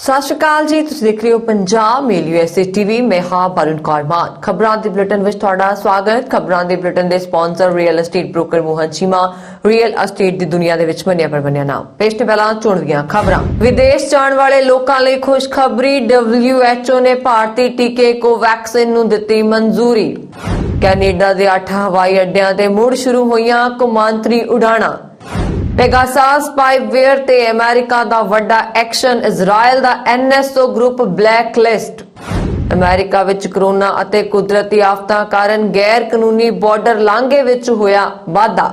ਸਤਿ ਸ਼੍ਰੀ ਅਕਾਲ ਜੀ, ਤੁਸੀਂ ਦੇਖ ਰਹੇ ਹੋ ਪੰਜਾਬ ਮੇਲ USA TV। ਮੈਂ ਹਾਂ ਬਰਨ ਕੌਰ ਮਾਨ। ਖਬਰਾਂ ਦੇ ਬੁਲੇਟਿਨ ਵਿੱਚ ਤੁਹਾਡਾ ਸਵਾਗਤ। ਖਬਰਾਂ ਦੇ ਬੁਲੇਟਿਨ ਦੇ sponsor real estate broker Mohan Cheema. Real estate ਦੀ ਦੁਨੀਆ ਦੇ ਵਿੱਚ ਮੰਨਿਆ ਪਰਮੰਨਿਆ ਨਾਮ। ਪੇਸ਼ ਨੇ ਪਹਿਲਾਂ ਚੋਣ ਦੀਆਂ ਖਬਰਾਂ। ਵਿਦੇਸ਼ ਜਾਣ ਵਾਲੇ ਲੋਕਾਂ ਲਈ ਖੁਸ਼ਖਬਰੀ। WHO ਨੇ ਭਾਰਤੀ ਟੀਕੇ ਕੋਵੈਕਸਿਨ ਨੂੰ ਦਿੱਤੀ ਮਨਜ਼ੂਰੀ। ਕੈਨੇਡਾ ਦੇ 8 ਹਵਾਈ ਅੱਡਿਆਂ ਤੇ ਮੁੜ ਸ਼ੁਰੂ ਹੋਈਆਂ ਕੌਮਾਂਤਰੀ ਉਡਾਣਾਂ। ਪੈਗਾਸਸ ਸਪਾਈਵੇਅਰ ਤੇ ਅਮਰੀਕਾ ਦਾ ਵੱਡਾ ਐਕਸ਼ਨ। ਇਜ਼ਰਾਈਲ ਦਾ NSO group black list. America ਵਿੱਚ ਕਰੋਨਾ ਅਤੇ ਕੁਦਰਤੀ ਆਫਤਾਂ ਕਾਰਨ ਗੈਰ ਕਾਨੂੰਨੀ ਬਾਰਡਰ ਲਾਂਘੇ ਵਿੱਚ ਹੋਇਆ ਵਾਧਾ।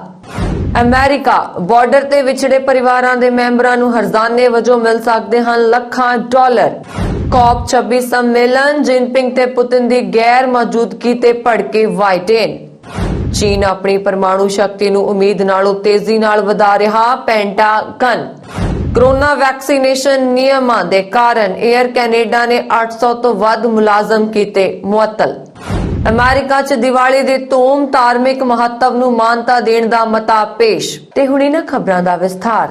ਅਮਰੀਕਾ ਬਾਰਡਰ ਤੇ ਵਿਛੜੇ ਪਰਿਵਾਰਾਂ ਦੇ ਮੈਂਬਰਾਂ ਨੂੰ ਹਰਜ਼ਾਨੇ ਵਜੋਂ ਮਿਲ ਸਕਦੇ ਹਨ ਲੱਖਾਂ ਡਾਲਰ। COP26 ਸੰਮੇਲਨ। ਜਿਨਪਿੰਗ ਤੇ ਪੁਤਿਨ ਦੀ ਗੈਰ ਮੌਜੂਦਗੀ ਤੇ ਭੜਕੇ ਵਾਈਟੇਨ। ਚੀਨ ਆਪਣੀ ਪਰਮਾਣੂ ਸ਼ਕਤੀ ਨੂੰ ਉਮੀਦ ਨਾਲੋਂ ਤੇਜ਼ੀ ਨਾਲ ਵਧਾ ਰਿਹਾ। ਪੈਂਟਾਗਨ। ਕੋਰੋਨਾ ਵੈਕਸੀਨੇਸ਼ਨ ਨਿਯਮਾਂ ਦੇ ਕਾਰਨ 에ਅਰ ਕੈਨੇਡਾ ਨੇ 800 ਤੋਂ ਵੱਧ ਮੁਲਾਜ਼ਮ ਕੀਤੇ ਮੁਅੱਤਲ। ਅਮਰੀਕਾ 'ਚ ਦੀਵਾਲੀ ਦੇ ਧੂਮ ਧਾਰਮਿਕ ਮਹੱਤਵ ਨੂੰ ਮਾਨਤਾ ਦੇਣ ਦਾ ਮਤਾ ਪੇਸ਼। ਤੇ ਹੁਣ ਇਹਨਾਂ ਖਬਰਾਂ ਦਾ ਵਿਸਥਾਰ।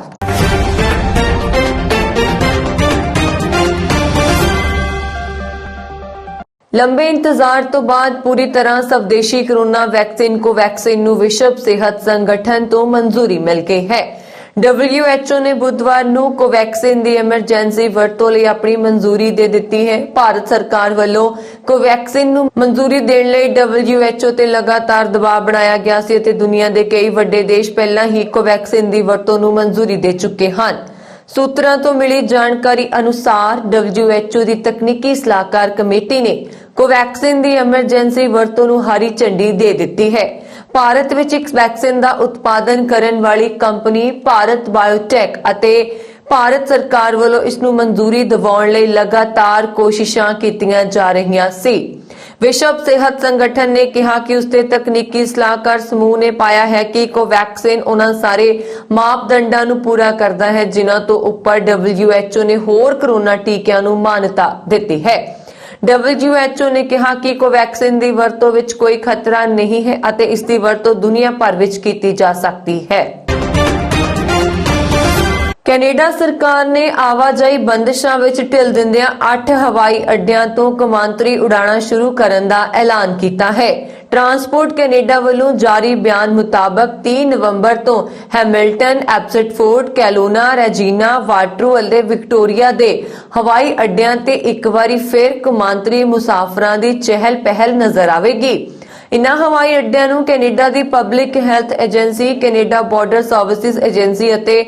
ਲੰਬੇ ਇੰਤਜ਼ਾਰ ਤੋਂ ਬਾਅਦ ਪੂਰੀ ਤਰ੍ਹਾਂ ਸਵਦੇਸ਼ੀ ਕੋਰੋਨਾ ਵੈਕਸੀਨ ਕੋਵੈਕਸਿਨ ਨੂੰ ਵਿਸ਼ਵ ਸਿਹਤ ਸੰਗਠਨ ਤੋਂ ਮਨਜ਼ੂਰੀ ਮਿਲ ਗਈ ਹੈ। WHO ਨੇ ਬੁੱਧਵਾਰ ਨੂੰ ਕੋਵੈਕਸਿਨ ਦੀ ਐਮਰਜੈਂਸੀ ਵਰਤੋਂ ਲਈ ਆਪਣੀ ਮਨਜ਼ੂਰੀ ਦੇ ਦਿੱਤੀ ਹੈ। ਭਾਰਤ ਸਰਕਾਰ ਵੱਲੋਂ ਕੋਵੈਕਸਿਨ ਨੂੰ ਮਨਜ਼ੂਰੀ ਦੇਣ ਲਈ WHO ਤੇ ਲਗਾਤਾਰ ਦਬਾਅ ਬਣਾਇਆ ਗਿਆ ਸੀ ਅਤੇ ਦੁਨੀਆ ਦੇ ਕਈ ਵੱਡੇ ਦੇਸ਼ ਪਹਿਲਾਂ ਹੀ ਕੋਵੈਕਸਿਨ ਦੀ ਵਰਤੋਂ ਨੂੰ ਮਨਜ਼ੂਰੀ ਦੇ ਚੁੱਕੇ ਹਨ। ਸੂਤਰਾਂ ਤੋਂ ਮਿਲੀ ਜਾਣਕਾਰੀ ਅਨੁਸਾਰ WHO ਦੀ ਤਕਨੀਕੀ ਸਲਾਹਕਾਰ ਕਮੇਟੀ ਨੇ ਕੋਵੈਕਸਿਨ ਦੀ ਐਮਰਜੈਂਸੀ ਵਰਤੋਂ ਨੂੰ ਹਰੀ ਝੰਡੀ ਦੇ ਦਿੱਤੀ ਹੈ। ਭਾਰਤ ਵਿੱਚ ਇੱਕ ਵੈਕਸੀਨ ਦਾ ਉਤਪਾਦਨ ਕਰਨ ਵਾਲੀ ਕੰਪਨੀ ਭਾਰਤ ਬਾਇਓਟੈਕ ਅਤੇ ਭਾਰਤ ਸਰਕਾਰ ਵੱਲੋਂ ਇਸ ਨੂੰ ਮਨਜ਼ੂਰੀ ਦਿਵਾਉਣ ਲਈ ਲਗਾਤਾਰ ਕੋਸ਼ਿਸ਼ਾਂ ਕੀਤੀਆਂ ਜਾ ਰਹੀਆਂ ਸੀ। ਵਿਸ਼ਵ ਸਿਹਤ ਸੰਗਠਨ ਨੇ ਕਿਹਾ ਕਿ ਉਸਦੇ ਤਕਨੀਕੀ ਸਲਾਹਕਾਰ ਸਮੂਹ ਨੇ ਪਾਇਆ ਹੈ ਕਿ ਕੋਵੈਕਸਿਨ ਉਹਨਾਂ ਸਾਰੇ ਮਾਪਦੰਡਾਂ ਨੂੰ ਪੂਰਾ ਕਰਦਾ ਹੈ ਜਿਨ੍ਹਾਂ ਤੋਂ ਉੱਪਰ WHO ਨੇ ਹੋਰ ਕੋਰੋਨਾ ਟੀਕਿਆਂ ਨੂੰ ਮਾਨਤਾ ਦਿੱਤੀ ਹੈ। WHO ਨੇ ਕਿਹਾ ਕਿ ਕੋਵੈਕਸਿਨ ਦੀ ਵਰਤੋਂ ਵਿੱਚ ਕੋਈ ਖਤਰਾ ਨਹੀਂ ਹੈ ਅਤੇ ਇਸ ਦੀ ਵਰਤੋਂ ਦੁਨੀਆ ਭਰ ਵਿੱਚ ਕੀਤੀ ਜਾ ਸਕਦੀ ਹੈ। ਕੈਨੇਡਾ ਸਰਕਾਰ ਨੇ ਆਵਾਜਾਈ ਬੰਦਿਸ਼ਾਂ ਵਿੱਚ ਢਿੱਲ ਦਿੰਦਿਆਂ 8 ਹਵਾਈ ਅੱਡਿਆਂ ਤੋਂ ਕੌਮਾਂਤਰੀ ਉਡਾਣਾਂ ਸ਼ੁਰੂ ਕਰਨ ਦਾ ਐਲਾਨ ਕੀਤਾ ਹੈ। ਟਰਾਂਸਪੋਰਟ ਕੈਨੇਡਾ ਵੱਲੋਂ ਜਾਰੀ ਬਿਆਨ ਮੁਤਾਬਕ 3 ਨਵੰਬਰ ਤੋਂ ਹੈਮਿਲਟਨ, ਐਬਸਟਫੋਰਡ, ਕੈਲੋਨਾ, ਰੈਜੀਨਾ, ਵਾਟਰੂ ਅਤੇ ਵਿਕਟੋਰੀਆ ਦੇ ਹਵਾਈ ਅੱਡਿਆਂ ਤੇ ਇੱਕ ਵਾਰੀ ਫਿਰ ਕੌਮਾਂਤਰੀ ਮੁਸਾਫਰਾਂ ਦੀ ਚਹਿਲ ਪਹਿਲ ਨਜ਼ਰ ਆਵੇਗੀ। ਇਨ੍ਹਾਂ ਹਵਾਈ ਅੱਡਿਆਂ ਨੂੰ ਕੈਨੇਡਾ ਦੀ public health agency, Canada border services agency ਅਤੇ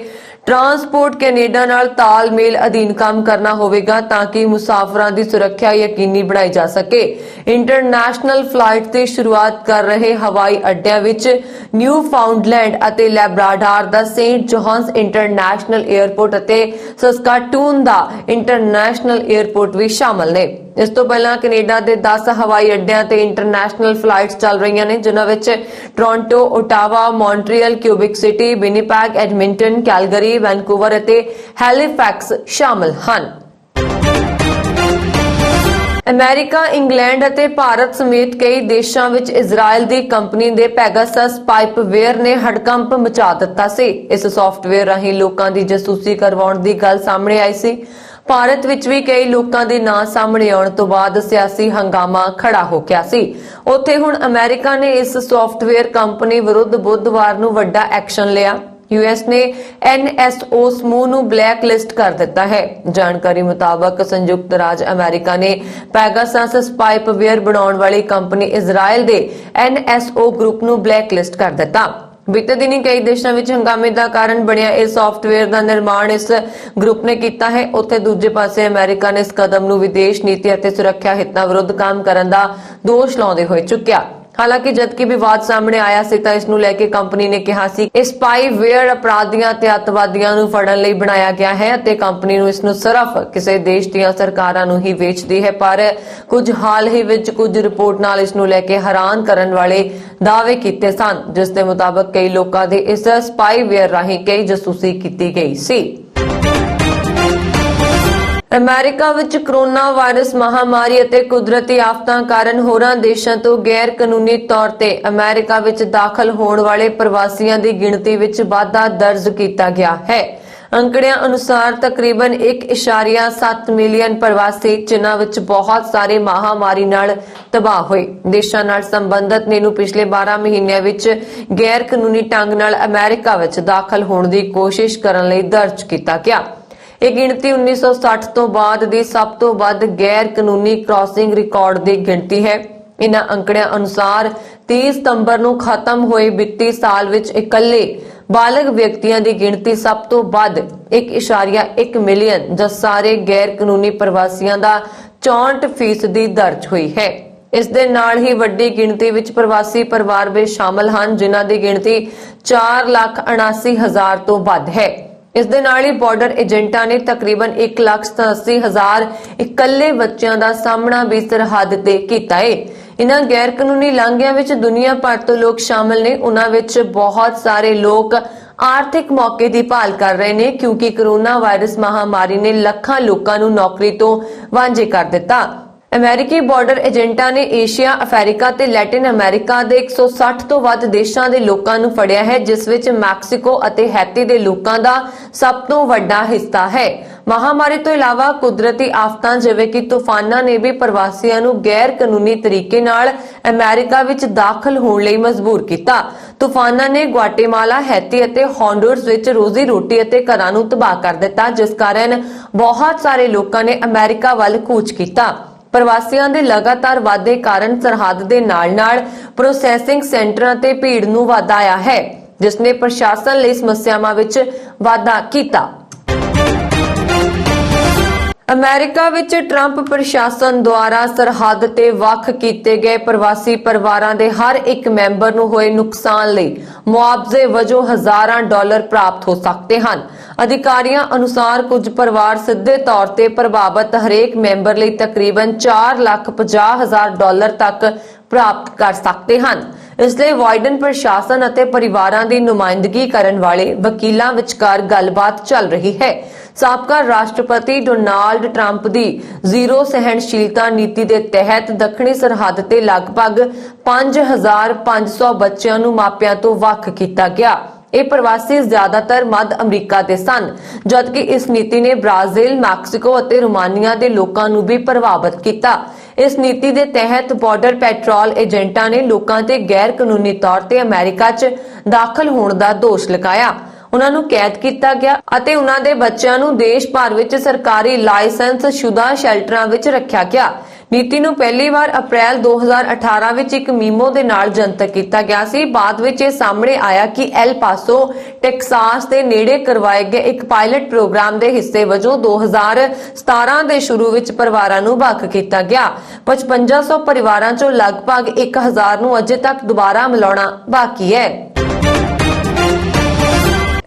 ਟਰਾਂਸਪੋਰਟ ਕੈਨੇਡਾ ਨਾਲ ਤਾਲਮੇਲ ਅਧੀਨ ਕੰਮ ਕਰਨਾ ਹੋਵੇਗਾ ਤਾਂ ਕਿ ਮੁਸਾਫਰਾਂ ਦੀ ਸੁਰੱਖਿਆ ਯਕੀਨੀ ਬਣਾਈ ਜਾ ਸਕੇ। ਇੰਟਰਨੈਸ਼ਨਲ ਫਲਾਈਟ ਦੀ ਸ਼ੁਰੂਆਤ ਕਰ ਰਹੇ ਹਵਾਈ ਅੱਡਿਆਂ ਵਿੱਚ ਨਿਊ ਫਾਊਂਡਲੈਂਡ ਅਤੇ ਲੈਬਰਾਡੋਰ ਦਾ ਸੇਂਟ ਜੋਹਨਸ ਇੰਟਰਨੈਸ਼ਨਲ 에ਅਰਪੋਰਟ ਅਤੇ ਸਸਕਾਟੂਨ ਦਾ ਇੰਟਰਨੈਸ਼ਨਲ 에ਅਰਪੋਰਟ ਵੀ ਸ਼ਾਮਲ ਨੇ। ਇਸ ਤੋਂ ਪਹਿਲਾਂ ਕੈਨੇਡਾ ਦੇ 10 ਹਵਾਈ ਅੱਡਿਆਂ ਤੇ ਇੰਟਰਨੈਸ਼ਨਲ ਫਲਾਈਟਸ ਚੱਲ ਰਹੀਆਂ ਨੇ ਜਿਨ੍ਹਾਂ ਵਿੱਚ Toronto, Ottawa, Montreal, Quebec City, Winnipeg, Edmonton, Calgary, Vancouver ਅਤੇ ਹੈਲੀਫੈਕਸ ਸ਼ਾਮਲ ਹਨ। ਅਮਰੀਕਾ, ਇੰਗਲੈਂਡ ਅਤੇ ਭਾਰਤ ਸਮੇਤ ਕਈ ਦੇਸ਼ਾਂ ਵਿੱਚ ਇਜ਼ਰਾਈਲ ਦੀ ਕੰਪਨੀ ਦੇ ਪੈਗਾਸਸ ਸਪਾਈਵੇਅਰ ਨੇ ਹੜਕੰਪ ਮਚਾ ਦਿੱਤਾ ਸੀ। ਇਸ ਸੌਫਟਵੇਅਰ ਰਾਹੀਂ ਲੋਕਾਂ ਦੀ ਜਾਸੂਸੀ ਕਰਵਾਉਣ ਦੀ ਗੱਲ ਸਾਹਮਣੇ ਆਈ ਸੀ। ਭਾਰਤ ਵਿੱਚ ਵੀ ਕਈ ਲੋਕਾਂ ਦੇ ਨਾਂ ਸਾਹਮਣੇ ਆਉਣ ਤੋਂ ਬਾਅਦ ਸਿਆਸੀ ਹੰਗਾਮਾ ਖੜਾ ਹੋ ਗਿਆ ਸੀ। ਉੱਥੇ ਹੁਣ ਅਮਰੀਕਾ ਨੇ ਇਸ ਸੌਫਟਵੇਅਰ ਕੰਪਨੀ ਵਿਰੁੱਧ ਬੁੱਧਵਾਰ ਨੂੰ ਵੱਡਾ ਐਕਸ਼ਨ ਲਿਆ। US ਨੇ NSO ਸਮੂਹ ਨੂੰ ਬਲੈਕ ਲਿਸਟ ਕਰ ਦਿੱਤਾ ਹੈ। ਜਾਣਕਾਰੀ ਮੁਤਾਬਕ ਸੰਯੁਕਤ ਰਾਜ ਅਮਰੀਕਾ ਨੇ ਪੈਗਾਸਸ ਸਪਾਈਵੇਅਰ ਬਣਾਉਣ ਵਾਲੀ ਕੰਪਨੀ ਇਜ਼ਰਾਈਲ ਦੇ NSO ਗਰੁੱਪ ਨੂੰ ਬਲੈਕ ਲਿਸਟ ਕਰ ਦਿੱਤਾ। ਬੀਤੇ ਦਿਨੀ ਕਈ ਦੇਸ਼ਾਂ ਵਿੱਚ ਹੰਗਾਮੇ ਦਾ ਕਾਰਨ ਬਣਿਆ ਇਸ ਸੌਫਟਵੇਅਰ ਦਾ ਨਿਰਮਾਣ ਇਸ ਗਰੁੱਪ ਨੇ ਕੀਤਾ ਹੈ। ਉੱਥੇ ਦੂਜੇ ਪਾਸੇ ਅਮਰੀਕਾ ਨੇ ਇਸ ਕਦਮ ਨੂੰ ਵਿਦੇਸ਼ ਨੀਤੀ ਅਤੇ ਸੁਰੱਖਿਆ ਹਿੱਤਾਂ ਵਿਰੁੱਧ ਕੰਮ ਕਰਨ ਦਾ ਦੋਸ਼ ਲਾਉਂਦੇ ਹੋਏ ਚੁੱਕਿਆ। ਹਾਲਾਂਕਿ ਜਦਕਿ ਵਿਵਾਦ ਸਾਹਮਣੇ ਆਇਆ ਸੀ ਤਾਂ ਇਸ ਨੂੰ ਲੈ ਕੇ ਕੰਪਨੀ ਨੇ ਕਿਹਾ ਸੀ ਇਹ ਸਪਾਈਵੇਅਰ ਅਪਰਾਧੀਆਂ ਤੇ ਅੱਤਵਾਦੀਆਂ ਨੂੰ ਫੜਨ ਲਈ ਬਣਾਇਆ ਗਿਆ ਹੈ ਅਤੇ ਕੰਪਨੀ ਨੂੰ ਇਸ ਨੂੰ ਸਿਰਫ ਕਿਸੇ ਦੇਸ਼ ਦੀਆਂ ਸਰਕਾਰਾਂ ਨੂੰ ਹੀ ਵੇਚਦੀ ਹੈ। ਪਰ ਕੁਝ ਹਾਲ ਹੀ ਵਿੱਚ ਕੁਝ ਰਿਪੋਰਟ ਨਾਲ ਇਸ ਨੂੰ ਲੈ ਕੇ ਹੈਰਾਨ ਕਰਨ ਵਾਲੇ ਦਾਅਵੇ ਕੀਤੇ ਸਨ ਜਿਸ ਦੇ ਮੁਤਾਬਕ ਕਈ ਲੋਕਾਂ ਦੇ ਇਸ ਸਪਾਈਵੇਅਰ ਰਾਹੀਂ ਕਈ ਜਾਸੂਸੀ ਕੀਤੀ ਗਈ ਸੀ। ਅਮਰੀਕਾ ਵਿੱਚ ਕੋਰੋਨਾ ਵਾਇਰਸ ਮਹਾਮਾਰੀ ਅਤੇ ਕੁਦਰਤੀ ਆਫਤਾਂ ਕਾਰਨ ਹੋਰਾਂ ਦੇਸ਼ਾਂ ਤੋਂ ਗੈਰ ਕਾਨੂੰਨੀ ਤੌਰ ਤੇ ਅਮਰੀਕਾ ਵਿੱਚ ਦਾਖਲ ਹੋਣ ਵਾਲੇ ਪ੍ਰਵਾਸੀਆਂ ਦੀ ਗਿਣਤੀ ਵਿੱਚ ਵਾਧਾ ਦਰਜ ਕੀਤਾ ਗਿਆ ਹੈ। ਅੰਕੜਿਆਂ ਅਨੁਸਾਰ ਤਕਰੀਬਨ 1.7 ਮਿਲੀਅਨ ਪ੍ਰਵਾਸੀ, ਜਿਨ੍ਹਾਂ ਵਿੱਚ ਬਹੁਤ ਸਾਰੇ ਮਹਾਮਾਰੀ ਨਾਲ ਤਬਾਹ ਹੋਏ ਦੇਸ਼ਾਂ ਨਾਲ ਸੰਬੰਧਿਤ ਨੇ, ਨੂੰ ਪਿਛਲੇ 12 ਮਹੀਨਿਆਂ ਵਿੱਚ ਗੈਰ ਕਾਨੂੰਨੀ ਢੰਗ ਨਾਲ ਅਮਰੀਕਾ ਵਿੱਚ ਦਾਖਲ ਹੋਣ ਦੀ ਕੋਸ਼ਿਸ਼ ਕਰਨ ਲਈ ਦਰਜ ਕੀਤਾ ਗਿਆ। ਇਹ ਗਿਣਤੀ 1960 ਤੋਂ ਬਾਅਦ ਦੀ ਸਭ ਤੋਂ ਵੱਧ ਗੈਰ ਕਾਨੂੰਨੀ ਕ੍ਰਾਸਿੰਗ ਰਿਕਾਰਡ ਦੀ ਗਿਣਤੀ ਹੈ। ਇਨ੍ਹਾਂ ਅੰਕੜਿਆਂ ਅਨੁਸਾਰ 30 ਸਤੰਬਰ ਨੂੰ ਖਤਮ ਹੋਏ ਵਿੱਤੀ ਸਾਲ ਵਿੱਚ ਇਕੱਲੇ ਬਾਲਗ ਵਿਅਕਤੀਆਂ ਦੀ ਗਿਣਤੀ ਸਭ ਤੋਂ ਵੱਧ 1.1 ਮਿਲੀਅਨ ਜਾਂ ਸਾਰੇ ਗੈਰ ਕਾਨੂੰਨੀ ਪ੍ਰਵਾਸੀਆਂ ਦਾ 64% ਦਰਜ ਹੋਈ ਹੈ। ਇਸ ਦੇ ਨਾਲ ਹੀ ਵੱਡੀ ਗਿਣਤੀ ਵਿੱਚ ਪ੍ਰਵਾਸੀ ਪਰਿਵਾਰ ਵੀ ਸ਼ਾਮਲ ਹਨ, ਜਿਨ੍ਹਾਂ ਦੀ ਗਿਣਤੀ 4,79,000 ਤੋਂ ਵੱਧ ਹੈ। ਇਸ ਦੇ ਨਾਲ ਹੀ ਬਾਰਡਰ ਏਜੰਟਾਂ ਨੇ ਤਕਰੀਬਨ 1,87,000 ਇਕੱਲੇ ਬੱਚਿਆਂ ਦਾ ਸਾਹਮਣਾ ਵੀ ਸਰਹੱਦ ਤੇ ਕੀਤਾ ਹੈ। ਇਨ੍ਹਾਂ ਗੈਰ ਕਾਨੂੰਨੀ ਲਾਂਘਿਆਂ ਵਿੱਚ ਦੁਨੀਆ ਭਰ ਤੋਂ ਲੋਕ ਸ਼ਾਮਲ ਨੇ। ਉਨ੍ਹਾਂ ਵਿੱਚ ਬਹੁਤ ਸਾਰੇ ਲੋਕ ਆਰਥਿਕ ਮੌਕੇ ਦੀ ਭਾਲ ਕਰ ਰਹੇ ਨੇ, ਕਿਉਂਕਿ ਕੋਰੋਨਾ ਵਾਇਰਸ ਮਹਾਮਾਰੀ ਨੇ ਲੱਖਾਂ ਲੋਕਾਂ ਨੂੰ ਨੌਕਰੀ ਤੋਂ ਵਾਂਝੇ ਕਰ ਦਿੱਤਾ। ਅਮਰੀਕੀ ਬਾਰਡਰ ਏਜੰਟਾਂ ਨੇ ਏਸ਼ੀਆ, ਅਫਰੀਕਾ ਤੇ ਲੈਟਿਨ ਅਮਰੀਕਾ ਦੇ 160 ਤੋਂ ਵੱਧ ਦੇਸ਼ਾਂ ਦੇ ਲੋਕਾਂ ਨੂੰ ਫੜਿਆ ਹੈ, ਜਿਸ ਵਿੱਚ ਮੈਕਸੀਕੋ ਅਤੇ ਹੈਤੀ ਦੇ ਲੋਕਾਂ ਦਾ ਸਭ ਤੋਂ ਵੱਡਾ ਹਿੱਸਾ ਹੈ। ਮਹਾਮਾਰੀ ਤੋਂ ਇਲਾਵਾ ਕੁਦਰਤੀ ਆਫਤਾਂ ਜਿਵੇਂ ਕਿ ਤੂਫਾਨਾਂ ਨੇ ਵੀ ਪ੍ਰਵਾਸੀਆਂ ਨੂੰ ਗੈਰ ਕਾਨੂੰਨੀ ਤਰੀਕੇ ਨਾਲ ਅਮਰੀਕਾ ਵਿੱਚ ਦਾਖਲ ਹੋਣ ਲਈ ਮਜਬੂਰ ਕੀਤਾ। ਤੂਫਾਨਾਂ ਨੇ ਗੁਆਟੇਮਾਲਾ, ਹੈਤੀ ਅਤੇ ਹੌਂਡੂਰਸ ਵਿੱਚ ਰੋਜ਼ੀ ਰੋਟੀ ਅਤੇ ਘਰਾਂ ਨੂੰ ਤਬਾਹ ਕਰ ਦਿੱਤਾ, ਜਿਸ ਕਾਰਨ ਬਹੁਤ ਸਾਰੇ ਲੋਕਾਂ ਨੇ ਅਮਰੀਕਾ ਵੱਲ ਕੂਚ ਕੀਤਾ। ਪ੍ਰਵਾਸੀਆਂ ਦੇ ਲਗਾਤਾਰ ਵਾਧੇ ਕਾਰਨ ਸਰਹੱਦ ਦੇ ਨਾਲ-ਨਾਲ ਪ੍ਰੋਸੈਸਿੰਗ ਸੈਂਟਰਾਂ ਤੇ ਭੀੜ ਨੂੰ ਵਾਧਾ ਆਇਆ ਹੈ, ਜਿਸ ਨੇ ਪ੍ਰਸ਼ਾਸਨ ਲਈ ਸਮੱਸਿਆਵਾਂ ਵਿੱਚ ਵਾਧਾ ਕੀਤਾ। ਅਮਰੀਕਾ ਵਿੱਚ ਟਰੰਪ ਪ੍ਰਸ਼ਾਸਨ ਦੁਆਰਾ ਸਰਹੱਦ ਤੇ ਵੱਖ ਕੀਤੇ ਗਏ ਪ੍ਰਵਾਸੀ ਪਰਿਵਾਰਾਂ ਦੇ ਹਰ ਇੱਕ ਮੈਂਬਰ ਨੂੰ ਹੋਏ ਨੁਕਸਾਨ ਲਈ ਮੁਆਵਜ਼ੇ ਵਜੋਂ ਹਜ਼ਾਰਾਂ ਡਾਲਰ ਪ੍ਰਾਪਤ ਹੋ ਸਕਦੇ ਹਨ। ਅਧਿਕਾਰੀਆਂ ਅਨੁਸਾਰ ਕੁਝ ਪਰਿਵਾਰ ਸਿੱਧੇ ਤੌਰ ਤੇ ਪ੍ਰਭਾਵਿਤ ਹਰੇਕ ਮੈਂਬਰ ਲਈ ਤਕਰੀਬਨ 4,50,000 ਡਾਲਰ ਤੱਕ ਪ੍ਰਾਪਤ ਕਰ ਸਕਦੇ ਹਨ। ਇਸ ਲਈ ਵਾਈਡਨ ਪ੍ਰਸ਼ਾਸਨ ਅਤੇ ਪਰਿਵਾਰਾਂ ਦੀ ਨੁਮਾਇੰਦਗੀ ਕਰਨ ਵਾਲੇ ਵਕੀਲਾਂ ਵਿਚਕਾਰ ਗੱਲਬਾਤ ਚੱਲ ਰਹੀ ਹੈ। ਸਾਬਕਾ ਰਾਸ਼ਟਰਪਤੀ ਡੋਨਾਲਡ ਟਰੰਪ ਦੀ ਜ਼ੀਰੋ ਸਹਿਣਸ਼ੀਲਤਾ ਨੀਤੀ ਦੇ ਤਹਿਤ ਦੱਖਣੀ ਸਰਹੱਦ ਤੇ ਲਗਭਗ 5,500 ਬੱਚਿਆਂ ਨੂੰ ਮਾਪਿਆਂ ਤੋਂ ਵੱਖ ਕੀਤਾ ਗਿਆ। ਇਹ ਪ੍ਰਵਾਸੀ ਜ਼ਿਆਦਾਤਰ ਮੱਧ ਅਮਰੀਕਾ ਦੇ ਸਨ, ਜਦਕਿ ਇਸ ਨੀਤੀ ਨੇ ਬ੍ਰਾਜ਼ੀਲ, ਮੈਕਸੀਕੋ ਅਤੇ ਰੋਮਾਨੀਆ ਦੇ ਲੋਕਾਂ ਨੂੰ ਵੀ ਪ੍ਰਭਾਵਿਤ ਕੀਤਾ। ਇਸ ਨੀਤੀ ਦੇ ਤਹਿਤ ਬਾਰਡਰ ਪੈਟਰੋਲ ਏਜੰਟਾਂ ਨੇ ਲੋਕਾਂ ਤੇ ਗੈਰ ਕਾਨੂੰਨੀ ਤੌਰ ਤੇ ਅਮਰੀਕਾ 'ਚ ਦਾਖਲ ਹੋਣ ਦਾ ਦੋਸ਼ ਲਗਾਇਆ। ਉਹਨਾਂ ਨੂੰ ਕੈਦ ਕੀਤਾ ਗਿਆ ਅਤੇ ਉਹਨਾਂ ਦੇ ਬੱਚਿਆਂ ਨੂੰ ਦੇਸ਼ ਭਰ ਵਿੱਚ ਸਰਕਾਰੀ ਲਾਇਸੈਂਸ ਸ਼ੁਦਾ ਸ਼ੈਲਟਰਾਂ ਵਿੱਚ ਰੱਖਿਆ ਗਿਆ। ਨੀਤੀ ਨੂੰ ਪਹਿਲੀ ਵਾਰ ਅਪ੍ਰੈਲ 2018 ਵਿੱਚ ਇੱਕ ਮੀਮੋ ਦੇ ਨਾਲ ਜਨਤਕ ਕੀਤਾ ਗਿਆ ਸੀ। ਬਾਅਦ ਵਿੱਚ ਇਹ ਸਾਹਮਣੇ ਆਇਆ ਕਿ ਐਲ ਪਾਸੋ, ਟੈਕਸਾਸ ਦੇ ਨੇੜੇ ਕਰਵਾਏ ਗਏ ਇੱਕ ਪਾਇਲਟ ਪ੍ਰੋਗਰਾਮ ਦੇ ਹਿੱਸੇ ਵਜੋਂ 2017 ਦੇ ਸ਼ੁਰੂ ਵਿੱਚ ਪਰਿਵਾਰਾਂ ਨੂੰ ਵੱਖ ਕੀਤਾ ਗਿਆ। 5500 ਪਰਿਵਾਰਾਂ ਚੋਂ ਲਗਭਗ 1000 ਨੂੰ ਅਜੇ ਤੱਕ ਦੁਬਾਰਾ ਮਿਲਾਉਣਾ ਬਾਕੀ ਹੈ।